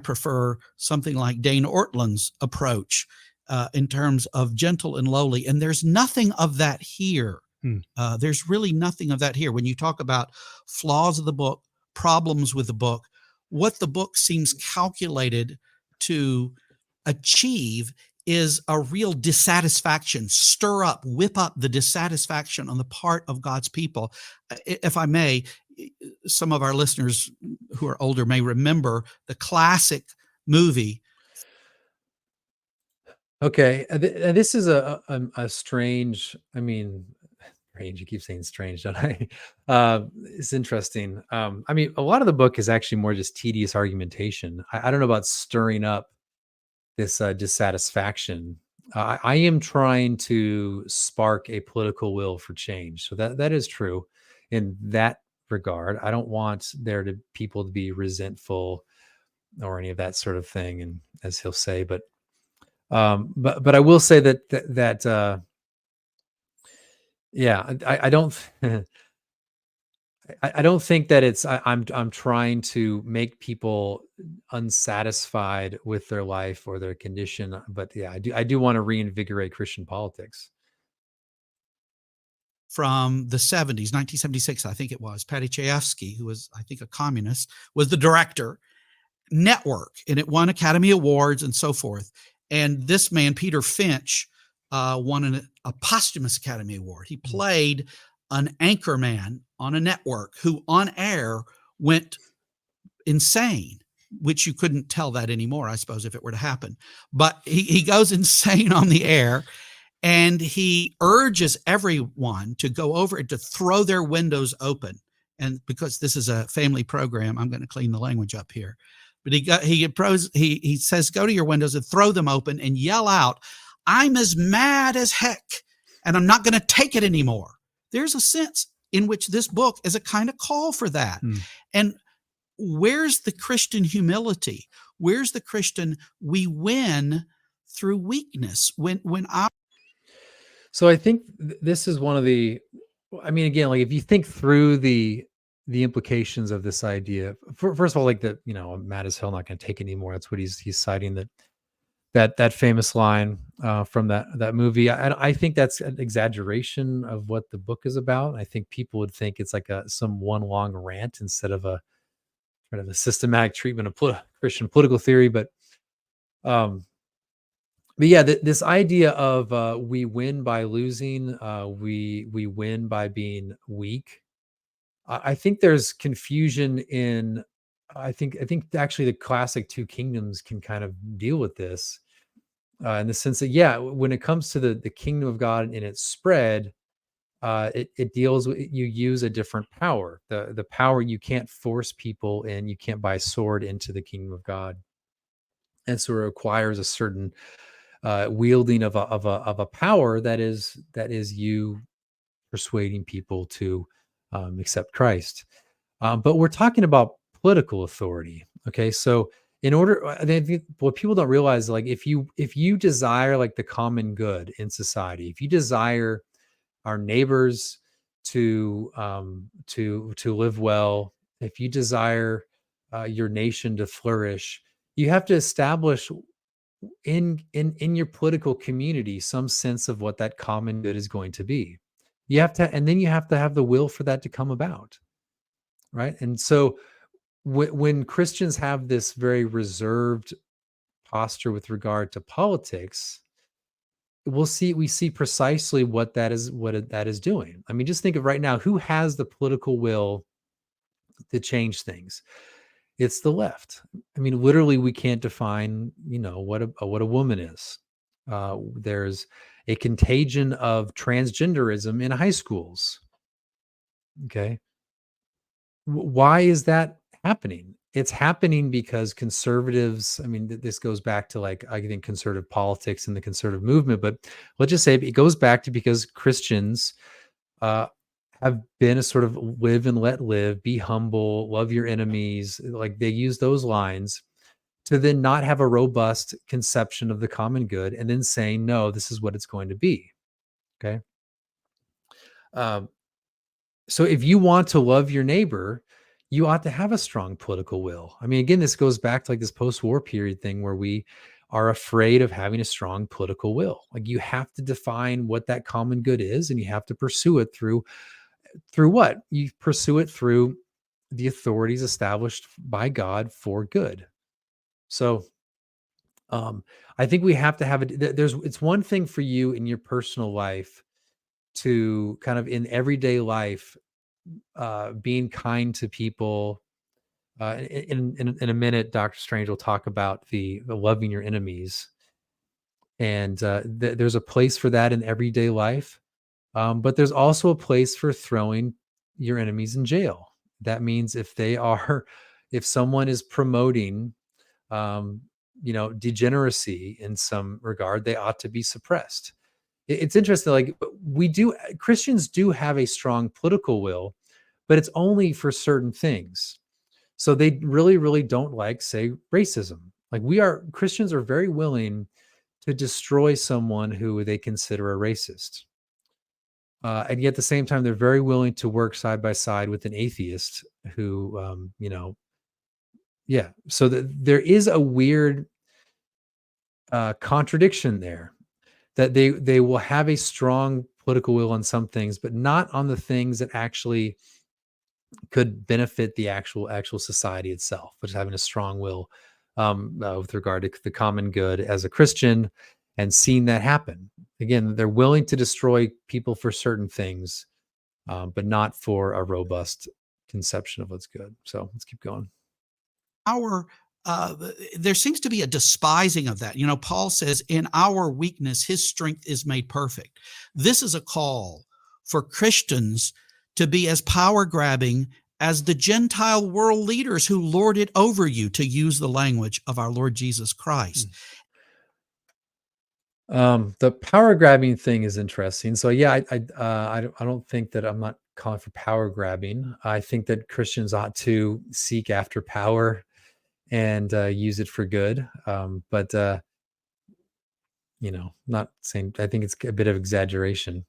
prefer something like Dane Ortland's approach in terms of gentle and lowly. And there's nothing of that here. There's really nothing of that here. When you talk about flaws of the book, problems with the book, what the book seems calculated to achieve is a real dissatisfaction, whip up the dissatisfaction on the part of God's people. If I may, some of our listeners who are older may remember the classic movie. Okay, this is a strange. I mean, strange. You keep saying strange, don't I? It's interesting. I mean, a lot of the book is actually more just tedious argumentation. I don't know about stirring up this dissatisfaction. I am trying to spark a political will for change. So that is true in that regard. I don't want there to people to be resentful or any of that sort of thing. And as he'll say, but I will say that yeah, I don't. I don't think that I'm trying to make people unsatisfied with their life or their condition, but yeah, I do want to reinvigorate Christian politics. From the 70s, 1976, I think it was, Paddy Chayefsky, who was, I think, a communist, was the director. Network, and it won Academy Awards and so forth. And this man, Peter Finch, won a posthumous Academy Award. He played an anchor man on a network who on air went insane, which you couldn't tell that anymore, I suppose, if it were to happen. But he goes insane on the air, and he urges everyone to go over and to throw their windows open. And because this is a family program, I'm going to clean the language up here. But he says, go to your windows and throw them open and yell out, "I'm as mad as heck, and I'm not going to take it anymore." There's a sense in which this book is a kind of call for that. And where's the Christian humility? Where's the Christian, we win through weakness? So I think this is one of the, I mean, again, like if you think through the implications of this idea, first of all, like I'm mad as hell, not going to take it anymore. That's what he's citing, that famous line from that movie. I think that's an exaggeration of what the book is about. I think people would think it's like some one long rant instead of a kind of a systematic treatment of Christian political theory. But yeah, this idea of we win by losing, we win by being weak. I think there's confusion in. I think actually the classic Two Kingdoms can kind of deal with this in the sense that, yeah, when it comes to the kingdom of God and its spread, it deals with, you use a different power. The power, you can't force people in, you can't buy sword into the kingdom of God, and so it requires a certain wielding of a power that is you persuading people to accept Christ. But we're talking about political authority. Okay, so in order, what people don't realize, like if you desire like the common good in society, if you desire our neighbors to live well, if you desire your nation to flourish, you have to establish in your political community some sense of what that common good is going to be. You have to, and then you have to have the will for that to come about, right? And so when Christians have this very reserved posture with regard to politics, we see precisely what that is doing. I mean, just think of right now, who has the political will to change things? It's the left. I mean, literally, we can't define, what a woman is. There's a contagion of transgenderism in high schools. Okay. Why is that happening? It's happening because conservatives, I mean, this goes back to, like, I think conservative politics and the conservative movement, but let's just say it goes back to because Christians have been a sort of live and let live, be humble, love your enemies. Like, they use those lines to then not have a robust conception of the common good and then saying, no, this is what it's going to be. Okay. So if you want to love your neighbor, you ought to have a strong political will. I mean, again, this goes back to like this post-war period thing where we are afraid of having a strong political will. Like, you have to define what that common good is, and you have to pursue it through what? You pursue it through the authorities established by God for good. So I think we have to have it's one thing for you in your personal life to kind of in everyday life, being kind to people. In a minute, Dr. Strange will talk about the loving your enemies, and there's a place for that in everyday life. But there's also a place for throwing your enemies in jail. That means if someone is promoting, um, degeneracy in some regard, they ought to be suppressed. It's interesting. Like Christians do have a strong political will, but it's only for certain things. So they really, really don't like, say, racism. Like Christians are very willing to destroy someone who they consider a racist. And yet at the same time, they're very willing to work side by side with an atheist who, yeah. So there is a weird contradiction there, that they will have a strong political will on some things, but not on the things that actually could benefit the actual society itself, which is having a strong will with regard to the common good as a Christian, and seeing that happen. Again, they're willing to destroy people for certain things, but not for a robust conception of what's good. So let's keep going. Our there seems to be a despising of that. Paul says, in our weakness, his strength is made perfect. This is a call for Christians to be as power grabbing as the Gentile world leaders who lord it over you, to use the language of our Lord Jesus Christ. The power grabbing thing is interesting. So yeah, I don't think that I'm not calling for power grabbing. I think that Christians ought to seek after power and use it for good. But not saying, I think it's a bit of exaggeration.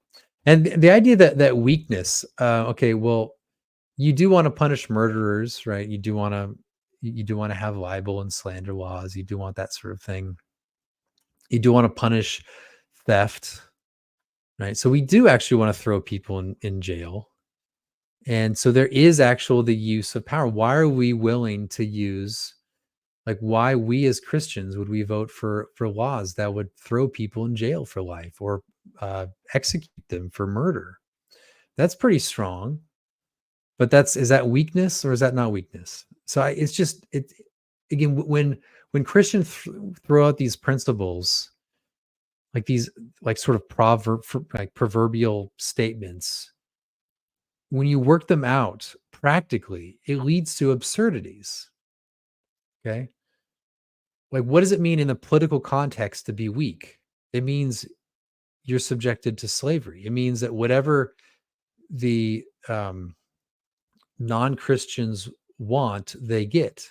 And the idea that weakness, okay, well, you do want to punish murderers, right? You do want to have libel and slander laws. You do want that sort of thing. You do want to punish theft, right? So we do actually want to throw people in jail. And so there is the use of power. Why are we willing to use, why we as Christians would we vote for laws that would throw people in jail for life, or execute them for murder? That's pretty strong. But is that weakness, or is that not weakness? So again, when Christians throw out these principles, like these, sort of proverbial statements, when you work them out practically, it leads to absurdities. Okay. What does it mean in the political context to be weak? It means you're subjected to slavery. It means that whatever the non-Christians want, they get.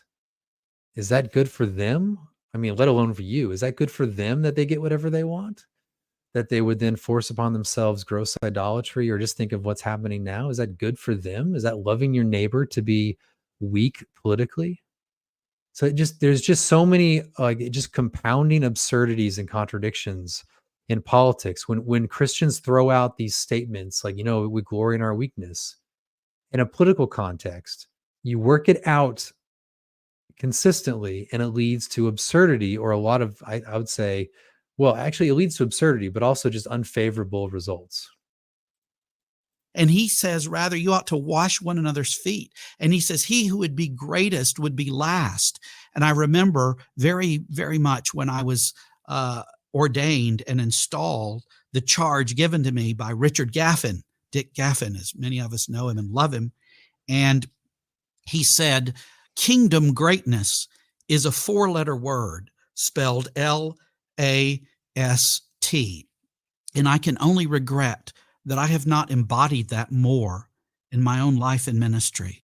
Is that good for them? I mean, let alone for you. Is that good for them that they get whatever they want? That they would then force upon themselves gross idolatry, or just think of what's happening now? Is that good for them? Is that loving your neighbor to be weak politically? So there's just so many just compounding absurdities and contradictions in politics when Christians throw out these statements we glory in our weakness. In a political context, you work it out consistently and it leads to absurdity, or a lot of, I would say, well, actually it leads to absurdity, but also just unfavorable results. And he says, rather, you ought to wash one another's feet. And he says, he who would be greatest would be last. And I remember very, very much when I was ordained and installed, the charge given to me by Richard Gaffin, Dick Gaffin, as many of us know him and love him. And he said, kingdom greatness is a 4-letter word spelled L-A-S-T. And I can only regret that I have not embodied that more in my own life and ministry.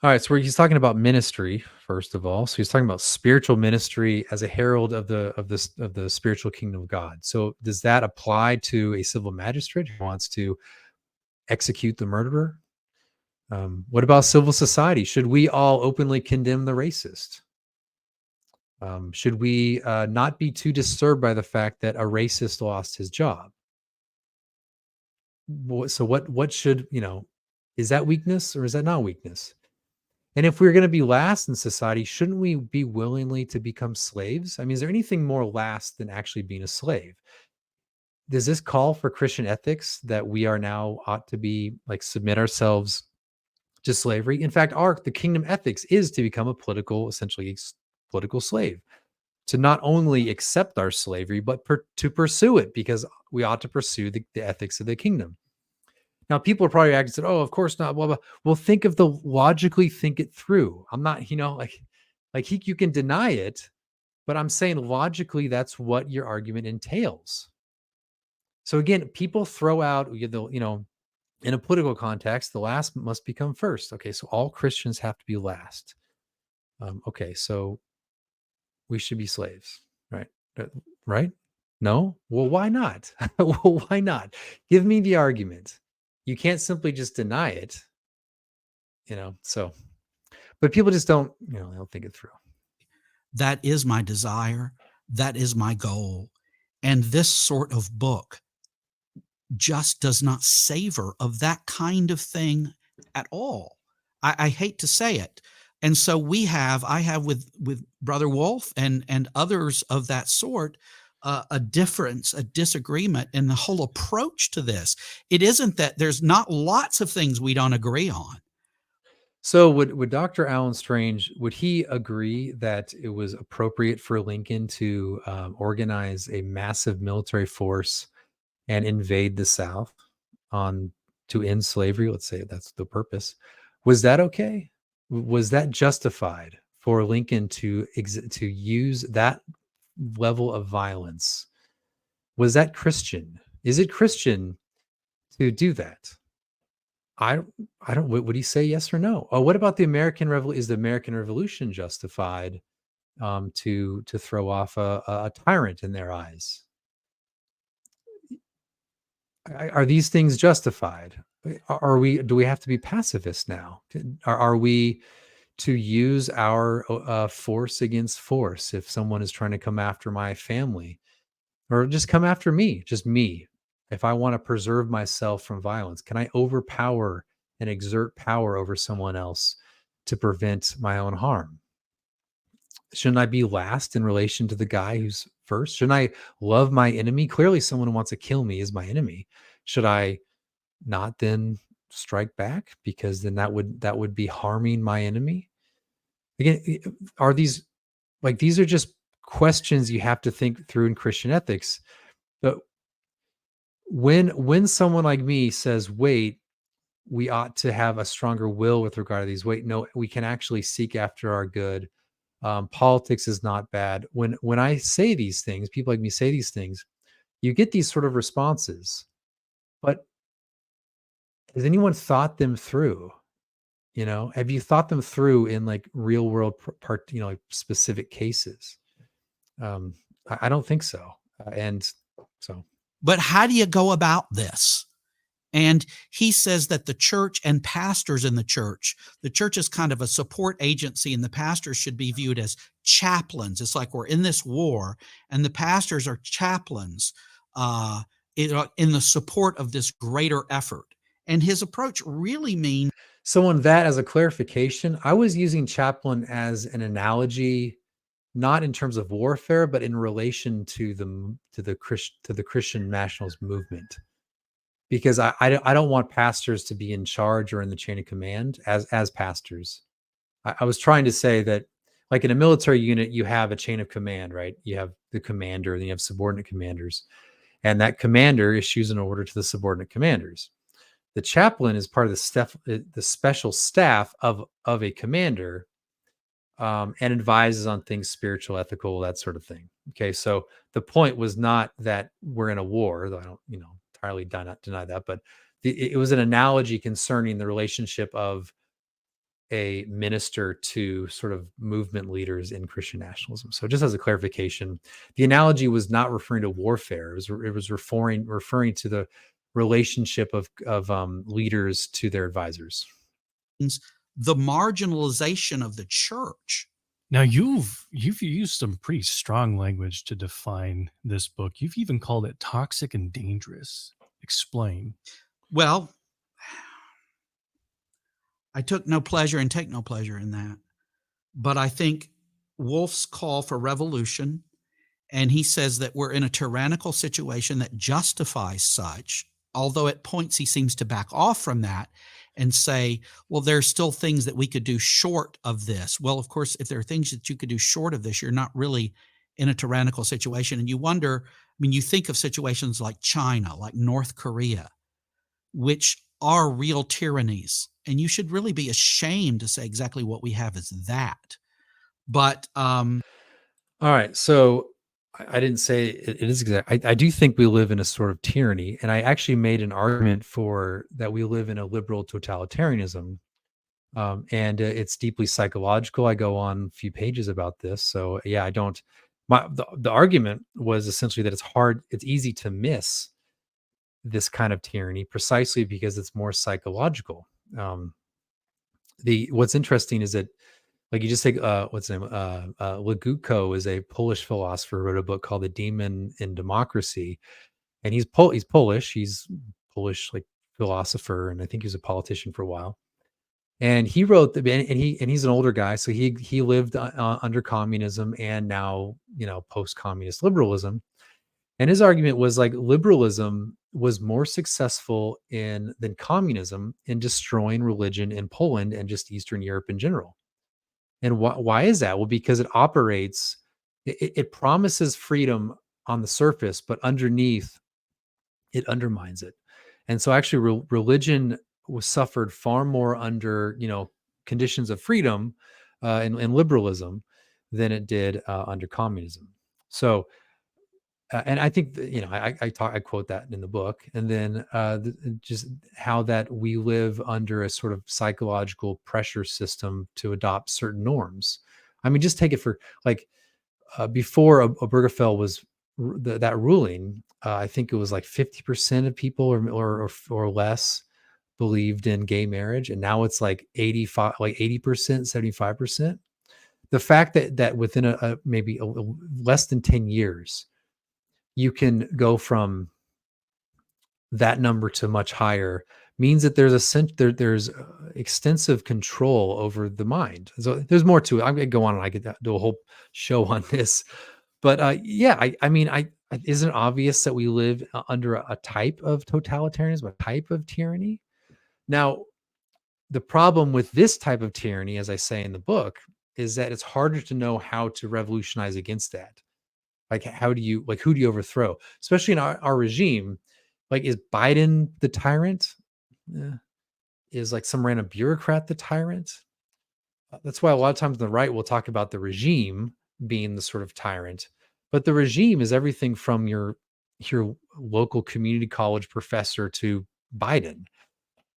All right, so he's talking about ministry first of all. So he's talking about spiritual ministry as a herald of the spiritual kingdom of God. So does that apply to a civil magistrate who wants to execute the murderer? What about civil society? Should we all openly condemn the racist? Should we not be too disturbed by the fact that a racist lost his job? So what should, is that weakness or is that not weakness? And if we're going to be last in society, shouldn't we be willingly to become slaves? I mean, is there anything more last than actually being a slave? Does this call for Christian ethics that we are now ought to be like submit ourselves to slavery? In fact, the kingdom ethics is to become a political, essentially political slave, to not only accept our slavery, but to pursue it, because we ought to pursue the ethics of the kingdom. Now, people are probably acting, said, "Oh, of course not." Blah blah. Well, logically think it through. I'm not, you can deny it, but I'm saying logically that's what your argument entails. So again, people throw out, in a political context, the last must become first. Okay, so all Christians have to be last. Okay, so we should be slaves, right? Right? No? Well, why not? Well, why not? Give me the argument. You can't simply just deny it, So, but people just don't, they don't think it through. That is my desire. That is my goal. And this sort of book just does not savor of that kind of thing at all. I hate to say it. And so I have with Brother Wolf and others of that sort, a difference, a disagreement in the whole approach to this. It isn't that there's not lots of things we don't agree on. So would Dr. Alan Strange, would he agree that it was appropriate for Lincoln to organize a massive military force and invade the South to end slavery? Let's say that's the purpose. Was that okay? Was that justified for Lincoln to use that level of violence? Was that Christian? Is it Christian to do that? I don't. Would he say yes or no? Oh, what about the American Revolution? Is the American Revolution justified to throw off a tyrant in their eyes? Are these things justified? Are we? Do we have to be pacifists now? Are we to use our force against force if someone is trying to come after my family, or just come after me, just me? If I want to preserve myself from violence, can I overpower and exert power over someone else to prevent my own harm? Shouldn't I be last in relation to the guy who's first? Shouldn't I love my enemy? Clearly, someone who wants to kill me is my enemy. Should I not then strike back, because then that would be harming my enemy? Again, are these these are just questions you have to think through in Christian ethics. But when someone like me says, wait, we ought to have a stronger will with regard to these, wait, no, we can actually seek after our good. Politics is not bad. When I say these things, people like me say these things, you get these sort of responses. But has anyone thought them through? Have you thought them through in like real world part, like specific cases? I don't think so. And so, But how do you go about this? And he says that the church and pastors in the church is kind of a support agency, and the pastors should be viewed as chaplains. It's like we're in this war, and the pastors are chaplains in the support of this greater effort. And his approach really means. So on that, as a clarification, I was using chaplain as an analogy, not in terms of warfare, but in relation to the Christian nationalist movement. Because I don't want pastors to be in charge or in the chain of command as pastors. I was trying to say that, like in a military unit, you have a chain of command, right? You have the commander, and you have subordinate commanders, and that commander issues an order to the subordinate commanders. The chaplain is part of the special staff of a commander, and advises on things spiritual, ethical, that sort of thing. Okay, so the point was not that we're in a war, though I don't, entirely deny that, but it was an analogy concerning the relationship of a minister to sort of movement leaders in Christian nationalism. So just as a clarification, the analogy was not referring to warfare. It was referring to the relationship of leaders to their advisors. The marginalization of the church. Now you've used some pretty strong language to define this book. You've even called it toxic and dangerous. Explain. Well, I took no pleasure and take no pleasure in that. But I think Wolf's call for revolution, and he says that we're in a tyrannical situation that justifies such, although at points he seems to back off from that and say, well, there's still things that we could do short of this. Well, of course, if there are things that you could do short of this, you're not really in a tyrannical situation. And you wonder, I mean, you think of situations like China, like North Korea, which are real tyrannies. And you should really be ashamed to say exactly what we have is that. But All right. So I didn't say it is exact. I do think we live in a sort of tyranny. And I actually made an argument for that we live in a liberal totalitarianism. And it's deeply psychological. I go on a few pages about this. So yeah, I don't. The argument was essentially that it's easy to miss this kind of tyranny precisely because it's more psychological. Um, the What's interesting is that, like, you just take what's his name, Legutko is a Polish philosopher, wrote a book called The Demon in Democracy, and he's Polish. He's Polish, like, philosopher, and I think he was a politician for a while. And he wrote and he's an older guy, so he lived under communism and now, post-communist liberalism. And his argument was, like, liberalism was more successful than communism in destroying religion in Poland and just Eastern Europe in general. And why is that? Well, because it promises freedom on the surface, but underneath it undermines it. And so actually religion was suffered far more under, conditions of freedom and liberalism than it did under communism. So, and I think that, I quote that in the book, and then just how that we live under a sort of psychological pressure system to adopt certain norms. I mean, just take it for, like, before Obergefell was that ruling. I think it was like 50% of people or less believed in gay marriage, and now it's like 85, like 80%, 75%. The fact that within maybe less than 10 years you can go from that number to much higher means that there's extensive control over the mind. So there's more to it. I'm gonna go on and I could do a whole show on this, but yeah, I mean, isn't it obvious that we live under a type of totalitarianism, a type of tyranny? Now, the problem with this type of tyranny, as I say in the book, is that it's harder to know how to revolutionize against that. Like, who do you overthrow? Especially in our regime. Like, is Biden the tyrant? Eh. Is, like, some random bureaucrat the tyrant? That's why a lot of times on the right, we'll talk about the regime being the sort of tyrant. But the regime is everything from your local community college professor to Biden.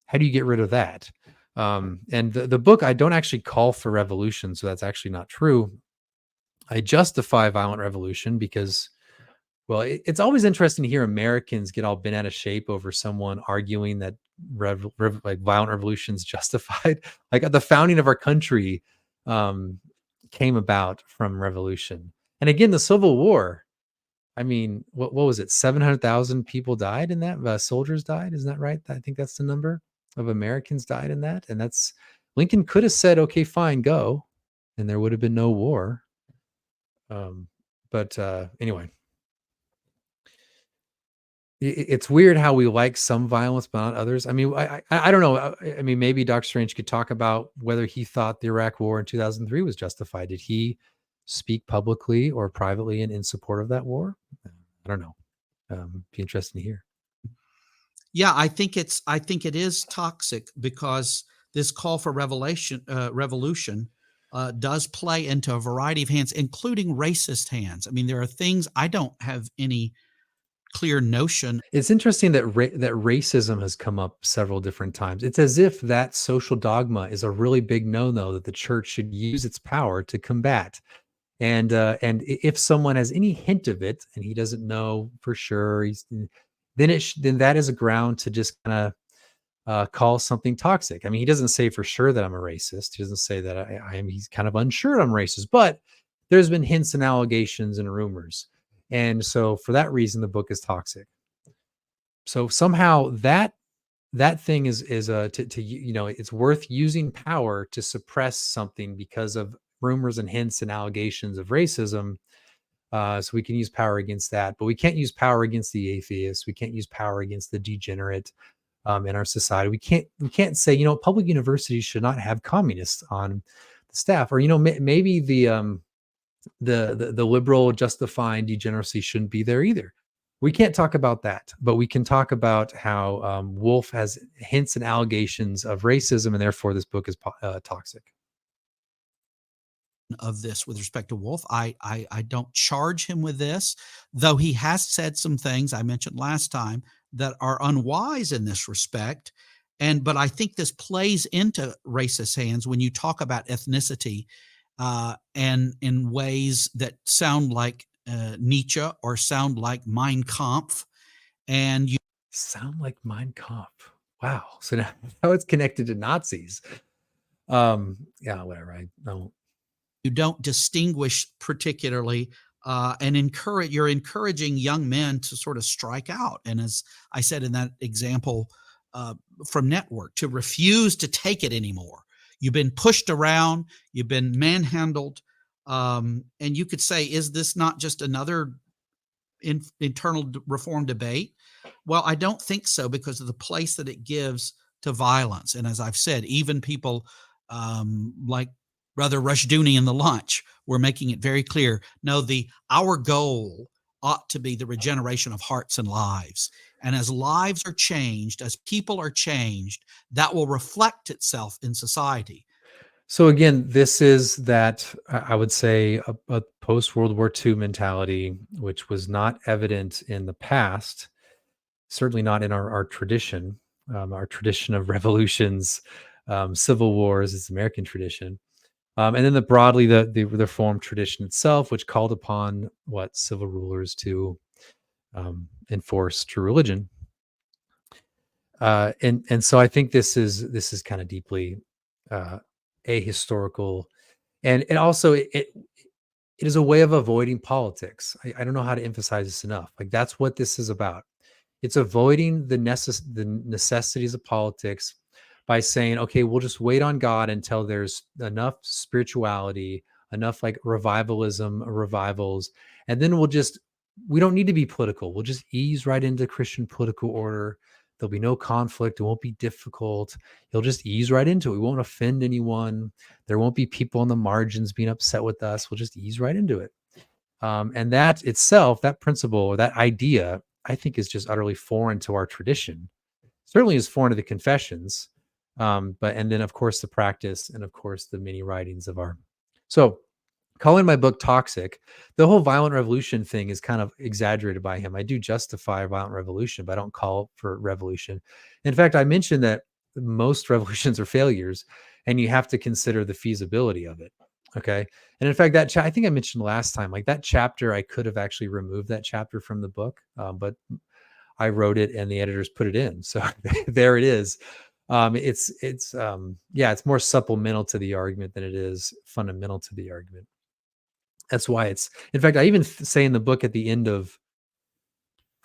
How do you get rid of that? And the book, I don't actually call for revolution, so that's actually not true. I justify violent revolution because, well, it's always interesting to hear Americans get all bent out of shape over someone arguing that like violent revolutions justified. Like, the founding of our country came about from revolution. And again, the Civil War. I mean, what was it? 700,000 people died in that. Soldiers died. Isn't that right? I think that's the number of Americans died in that. And Lincoln could have said, "Okay, fine, go," and there would have been no war. But anyway, it's weird how we like some violence but not others. I mean, I don't know. I mean, maybe Dr. Strange could talk about whether he thought the Iraq War in 2003 was justified. Did he speak publicly or privately in support of that war? I don't know. Be interesting to hear. yeah, I think it is toxic because this call for revolution does play into a variety of hands, including racist hands. I mean, there are things I don't have any clear notion. It's interesting that that racism has come up several different times. It's as if that social dogma is a really big no-no that the church should use its power to combat. And if someone has any hint of it and he doesn't know for sure, then that is a ground to just kind of call something toxic. I mean, he doesn't say for sure that I'm a racist. He doesn't say that I am. He's kind of unsure I'm racist, but there's been hints and allegations and rumors. And so for that reason, the book is toxic. So somehow that that thing it's worth using power to suppress something because of rumors and hints and allegations of racism. So we can use power against that, but we can't use power against the atheists. We can't use power against the degenerate in our society. We can't say, public universities should not have communists on the staff, or maybe the liberal justifying degeneracy shouldn't be there either. We can't talk about that, but we can talk about how Wolf has hints and allegations of racism, and therefore this book is toxic. Of this with respect to Wolf, I don't charge him with this, though he has said some things I mentioned last time that are unwise in this respect. But I think this plays into racist hands when you talk about ethnicity, and in ways that sound like Nietzsche or sound like Mein Kampf. And you Sound like Mein Kampf. Wow. So now it's connected to Nazis. Yeah, whatever. you don't distinguish particularly, and you're encouraging young men to sort of strike out. And as I said in that example from Network, to refuse to take it anymore. You've been pushed around, you've been manhandled. And you could say, is this not just another internal reform debate? Well, I don't think so, because of the place that it gives to violence. And as I've said, even people like Brother Rushdoony in the lunch were making it very clear. No, our goal ought to be the regeneration of hearts and lives. And as lives are changed, as people are changed, that will reflect itself in society. So again, this is that, I would say, a post-World War II mentality, which was not evident in the past, certainly not in our tradition of revolutions, civil wars. It's American tradition. And then broadly the Reformed tradition itself, which called upon civil rulers to enforce true religion. And so I think this is kind of deeply ahistorical, and it is a way of avoiding politics. I don't know how to emphasize this enough. Like, that's what this is about. It's avoiding the necessities of politics by saying, okay, we'll just wait on God until there's enough spirituality, enough like revivalism, revivals, and then we don't need to be political. We'll just ease right into Christian political order. There'll be no conflict. It won't be difficult. You'll just ease right into it. We won't offend anyone. There won't be people on the margins being upset with us. We'll just ease right into it. And that itself, that principle or that idea, I think is just utterly foreign to our tradition. Certainly is foreign to the confessions. And then of course the practice, and of course the many writings of so calling my book toxic, the whole violent revolution thing is kind of exaggerated by him. I do justify violent revolution, but I don't call for revolution. In fact, I mentioned that most revolutions are failures, and you have to consider the feasibility of it. Okay. And in fact, I think I mentioned last time, like that chapter, I could have actually removed that chapter from the book, but I wrote it and the editors put it in. So there it is. It's more supplemental to the argument than it is fundamental to the argument. That's why in fact, I even say in the book at the end of,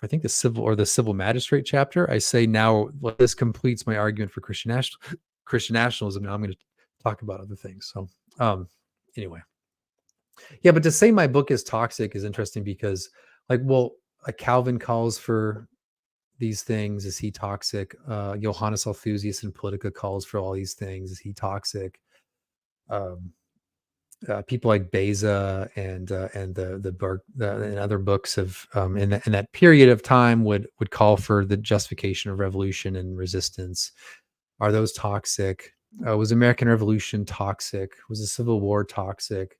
I think the civil magistrate chapter, I say, now this completes my argument for Christian nationalism. Now I'm going to talk about other things. So anyway, yeah, but to say my book is toxic is interesting because Calvin calls for these things. Is he toxic? Johannes Althusius in Politica calls for all these things. Is he toxic? People like Beza and the Burke and other books have in that period of time would call for the justification of revolution and resistance. Are those toxic? Was American Revolution toxic? Was the Civil War toxic?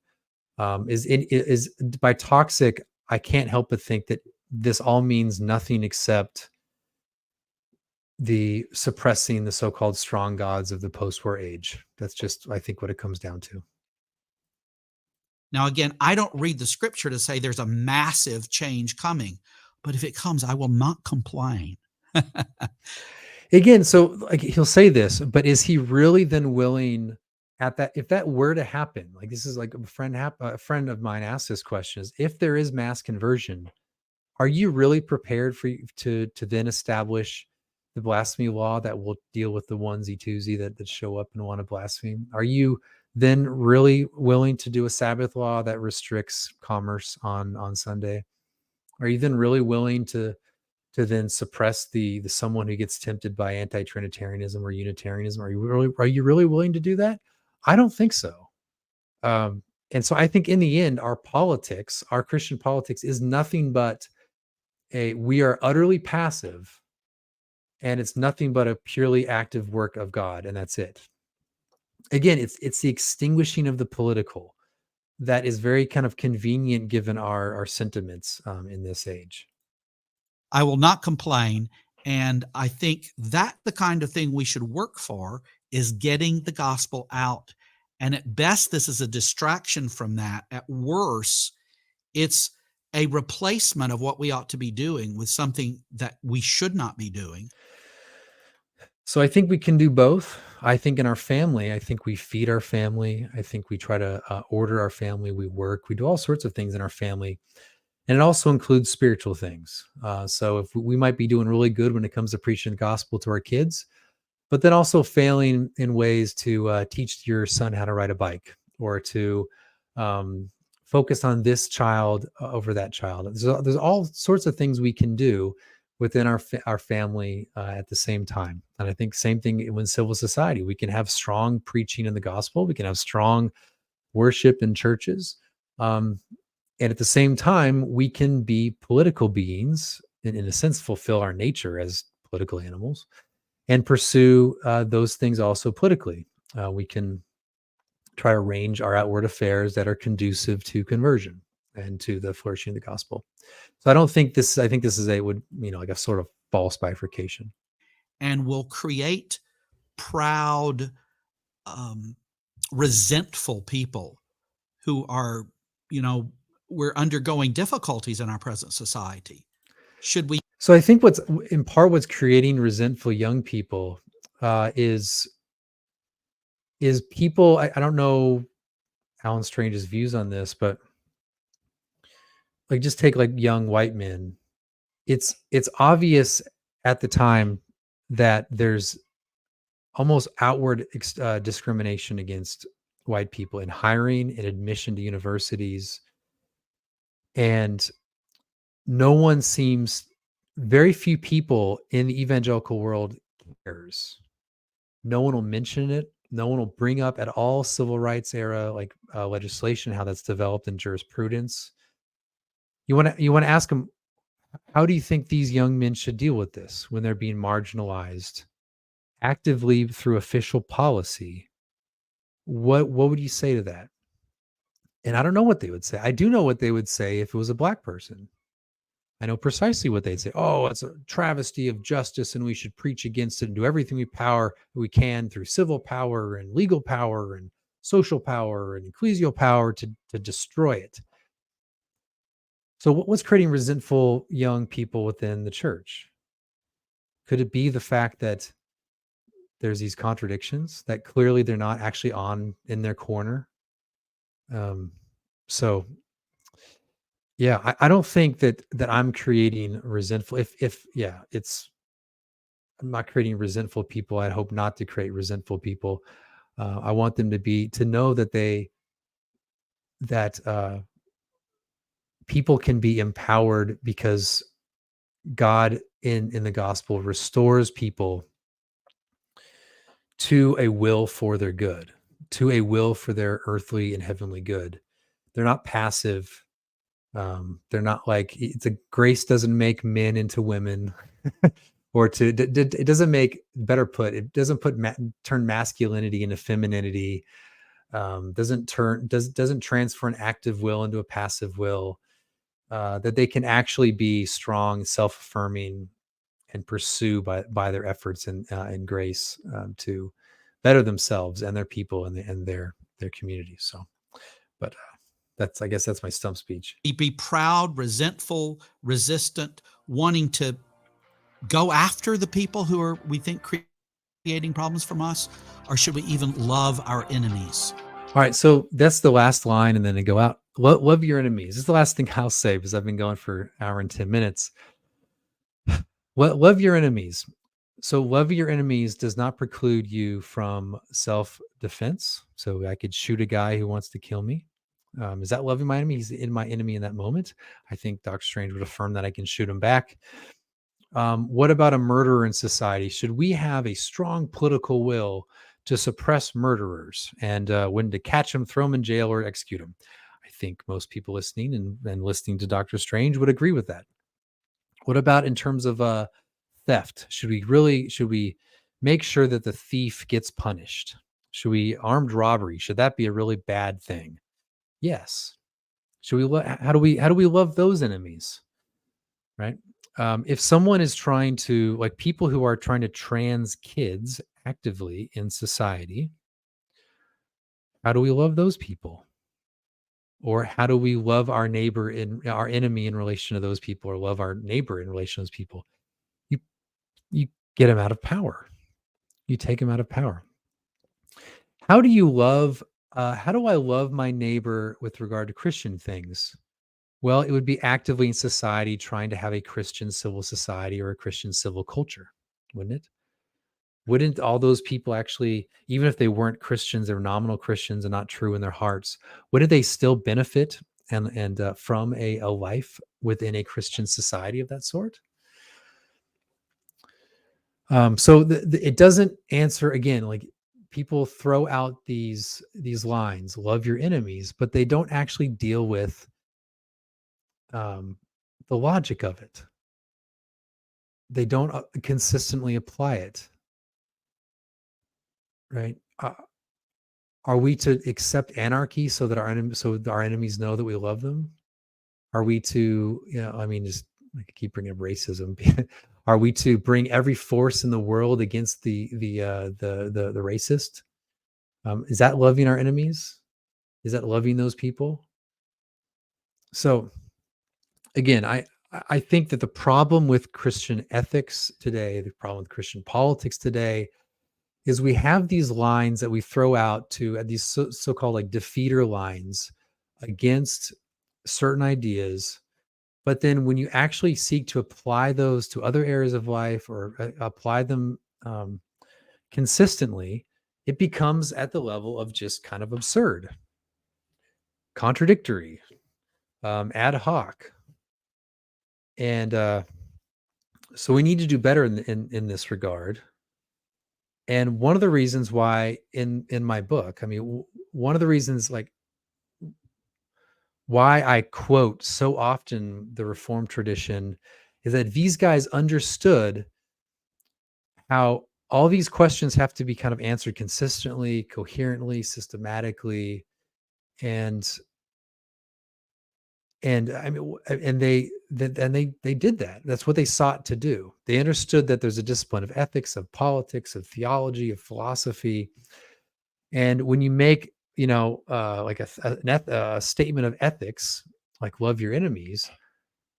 Is by toxic, I can't help but think that this all means nothing except the suppressing the so-called strong gods of the post-war age. That's just, I think, what it comes down to. Now, again, I don't read the scripture to say there's a massive change coming, but if it comes, I will not complain. Again, so like he'll say this, but is he really then willing if that were to happen? Like, this is like a friend of mine asked this question: is if there is mass conversion, are you really prepared to then establish the blasphemy law that will deal with the onesie twosie that show up and want to blaspheme? Are you then really willing to do a Sabbath law that restricts commerce on Sunday? Are you then really willing to then suppress the someone who gets tempted by anti-Trinitarianism or Unitarianism? Are you really willing to do that? I don't think so. And so I think in the end, our politics, our Christian politics, is nothing but we are utterly passive, and it's nothing but a purely active work of God, and that's it. Again, it's the extinguishing of the political that is very kind of convenient given our sentiments in this age. I will not complain. And I think that the kind of thing we should work for is getting the gospel out. And at best, this is a distraction from that. At worst, it's a replacement of what we ought to be doing with something that we should not be doing. So I think we can do both. I think in our family, I think we feed our family. I think we try to order our family. We work. We do all sorts of things in our family. And it also includes spiritual things. So if we might be doing really good when it comes to preaching the gospel to our kids, but then also failing in ways to teach your son how to ride a bike, or to focus on this child over that child. There's all sorts of things we can do within our family at the same time. And I think same thing with civil society. We can have strong preaching in the gospel. We can have strong worship in churches. And at the same time, we can be political beings, and in a sense, fulfill our nature as political animals, and pursue those things also politically. We can try to arrange our outward affairs that are conducive to conversion and to the flourishing of the gospel. So I think this is like a sort of false bifurcation. And will create proud, resentful people who are, we're undergoing difficulties in our present society. Should we? So I think what's creating resentful young people is people. I don't know Alan Strange's views on this, but like just take like young white men. It's obvious at the time that there's almost outward discrimination against white people in hiring and admission to universities, and very few people in the evangelical world cares. No one will mention it. No one will bring up at all civil rights era legislation, how that's developed in jurisprudence. You want to ask them, how do you think these young men should deal with this when they're being marginalized actively through official policy? What would you say to that? And I don't know what they would say. I do know what they would say if it was a black person. I know precisely what they'd say. Oh, it's a travesty of justice, and we should preach against it and do everything we can through civil power and legal power and social power and ecclesial power to destroy it. So what's creating resentful young people within the church? Could it be the fact that there's these contradictions, that clearly they're not actually in their corner? So yeah, I don't think that I'm creating resentful. I'm not creating resentful people. I hope not to create resentful people. I want them to know that people can be empowered because God in the gospel restores people to a will for their good, to a will for their earthly and heavenly good. They're not passive. They're not like, grace doesn't make men into women, or it doesn't make, better put, it doesn't turn masculinity into femininity. Doesn't transfer an active will into a passive will. That they can actually be strong, self-affirming, and pursue by their efforts and grace to better themselves and their people and their communities. So, but I guess that's my stump speech. Be proud, resentful, resistant, wanting to go after the people who are, we think, creating problems from us, or should we even love our enemies? All right, so that's the last line, and then they go out. Love your enemies. This is the last thing I'll say because I've been going for an hour and 10 minutes. Love your enemies. So love your enemies does not preclude you from self-defense. So I could shoot a guy who wants to kill me. Is that loving my enemy? He's in my enemy in that moment. I think Doctor Strange would affirm that I can shoot him back. What about a murderer in society? Should we have a strong political will to suppress murderers and when to catch them, throw them in jail, or execute them? I think most people listening and listening to Doctor Strange would agree with that. What about in terms of theft? Should we make sure that the thief gets punished? Should we armed robbery? Should that be a really bad thing? Yes. Should we how do we love those enemies? Right? If someone is trying to, like, people who are trying to trans kids actively in society, how do we love those people? Or how do we love our neighbor in our enemy in relation to those people, or love our neighbor in relation to those people? You you get them out of power. You take them out of power. How do you love? How do I love my neighbor with regard to Christian things? Well, it would be actively in society trying to have a Christian civil society or a Christian civil culture, wouldn't it? Wouldn't all those people actually, even if they weren't Christians, they were nominal Christians and not true in their hearts, wouldn't they still benefit and from a life within a Christian society of that sort? So it doesn't answer again. Like, people throw out these lines, love your enemies, but they don't actually deal with um, the logic of it. They don't consistently apply it, right? Are we to accept anarchy so that our enemies know that we love them? Are we to, I mean, just, I could keep bringing up racism. Are we to bring every force in the world against the racist? Is that loving our enemies? Is that loving those people? So again, I think that the problem with Christian ethics today, the problem with Christian politics today, is we have these lines that we throw out to these so-called like defeater lines against certain ideas. But then when you actually seek to apply those to other areas of life, or apply them consistently, it becomes at the level of just kind of absurd, contradictory, ad hoc. And so we need to do better in this regard. And one of the reasons why in my book, I mean, one of the reasons, like, why I quote so often the Reformed tradition, is that these guys understood how all these questions have to be kind of answered consistently, coherently, systematically, and I mean, and they did that. That's what they sought to do. They understood that there's a discipline of ethics, of politics, of theology, of philosophy, and when you make, like a statement of ethics, like love your enemies,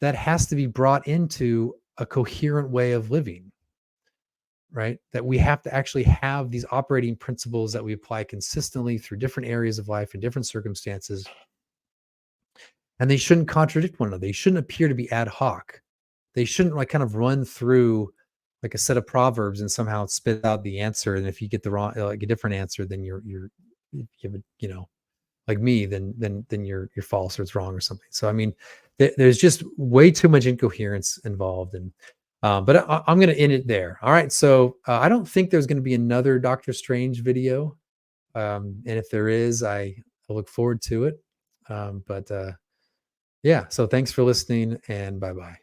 that has to be brought into a coherent way of living, right? That we have to actually have these operating principles that we apply consistently through different areas of life and different circumstances. And they shouldn't contradict one another. They shouldn't appear to be ad hoc. They shouldn't like kind of run through like a set of proverbs and somehow spit out the answer. And if you get the wrong, like a different answer, then you have a, like me, then you're false, or it's wrong or something. So I mean, there's just way too much incoherence involved, and but I'm going to end it there. All right, so I don't think there's going to be another Doctor Strange video, and if there is, I look forward to it. But yeah, so thanks for listening, and bye bye.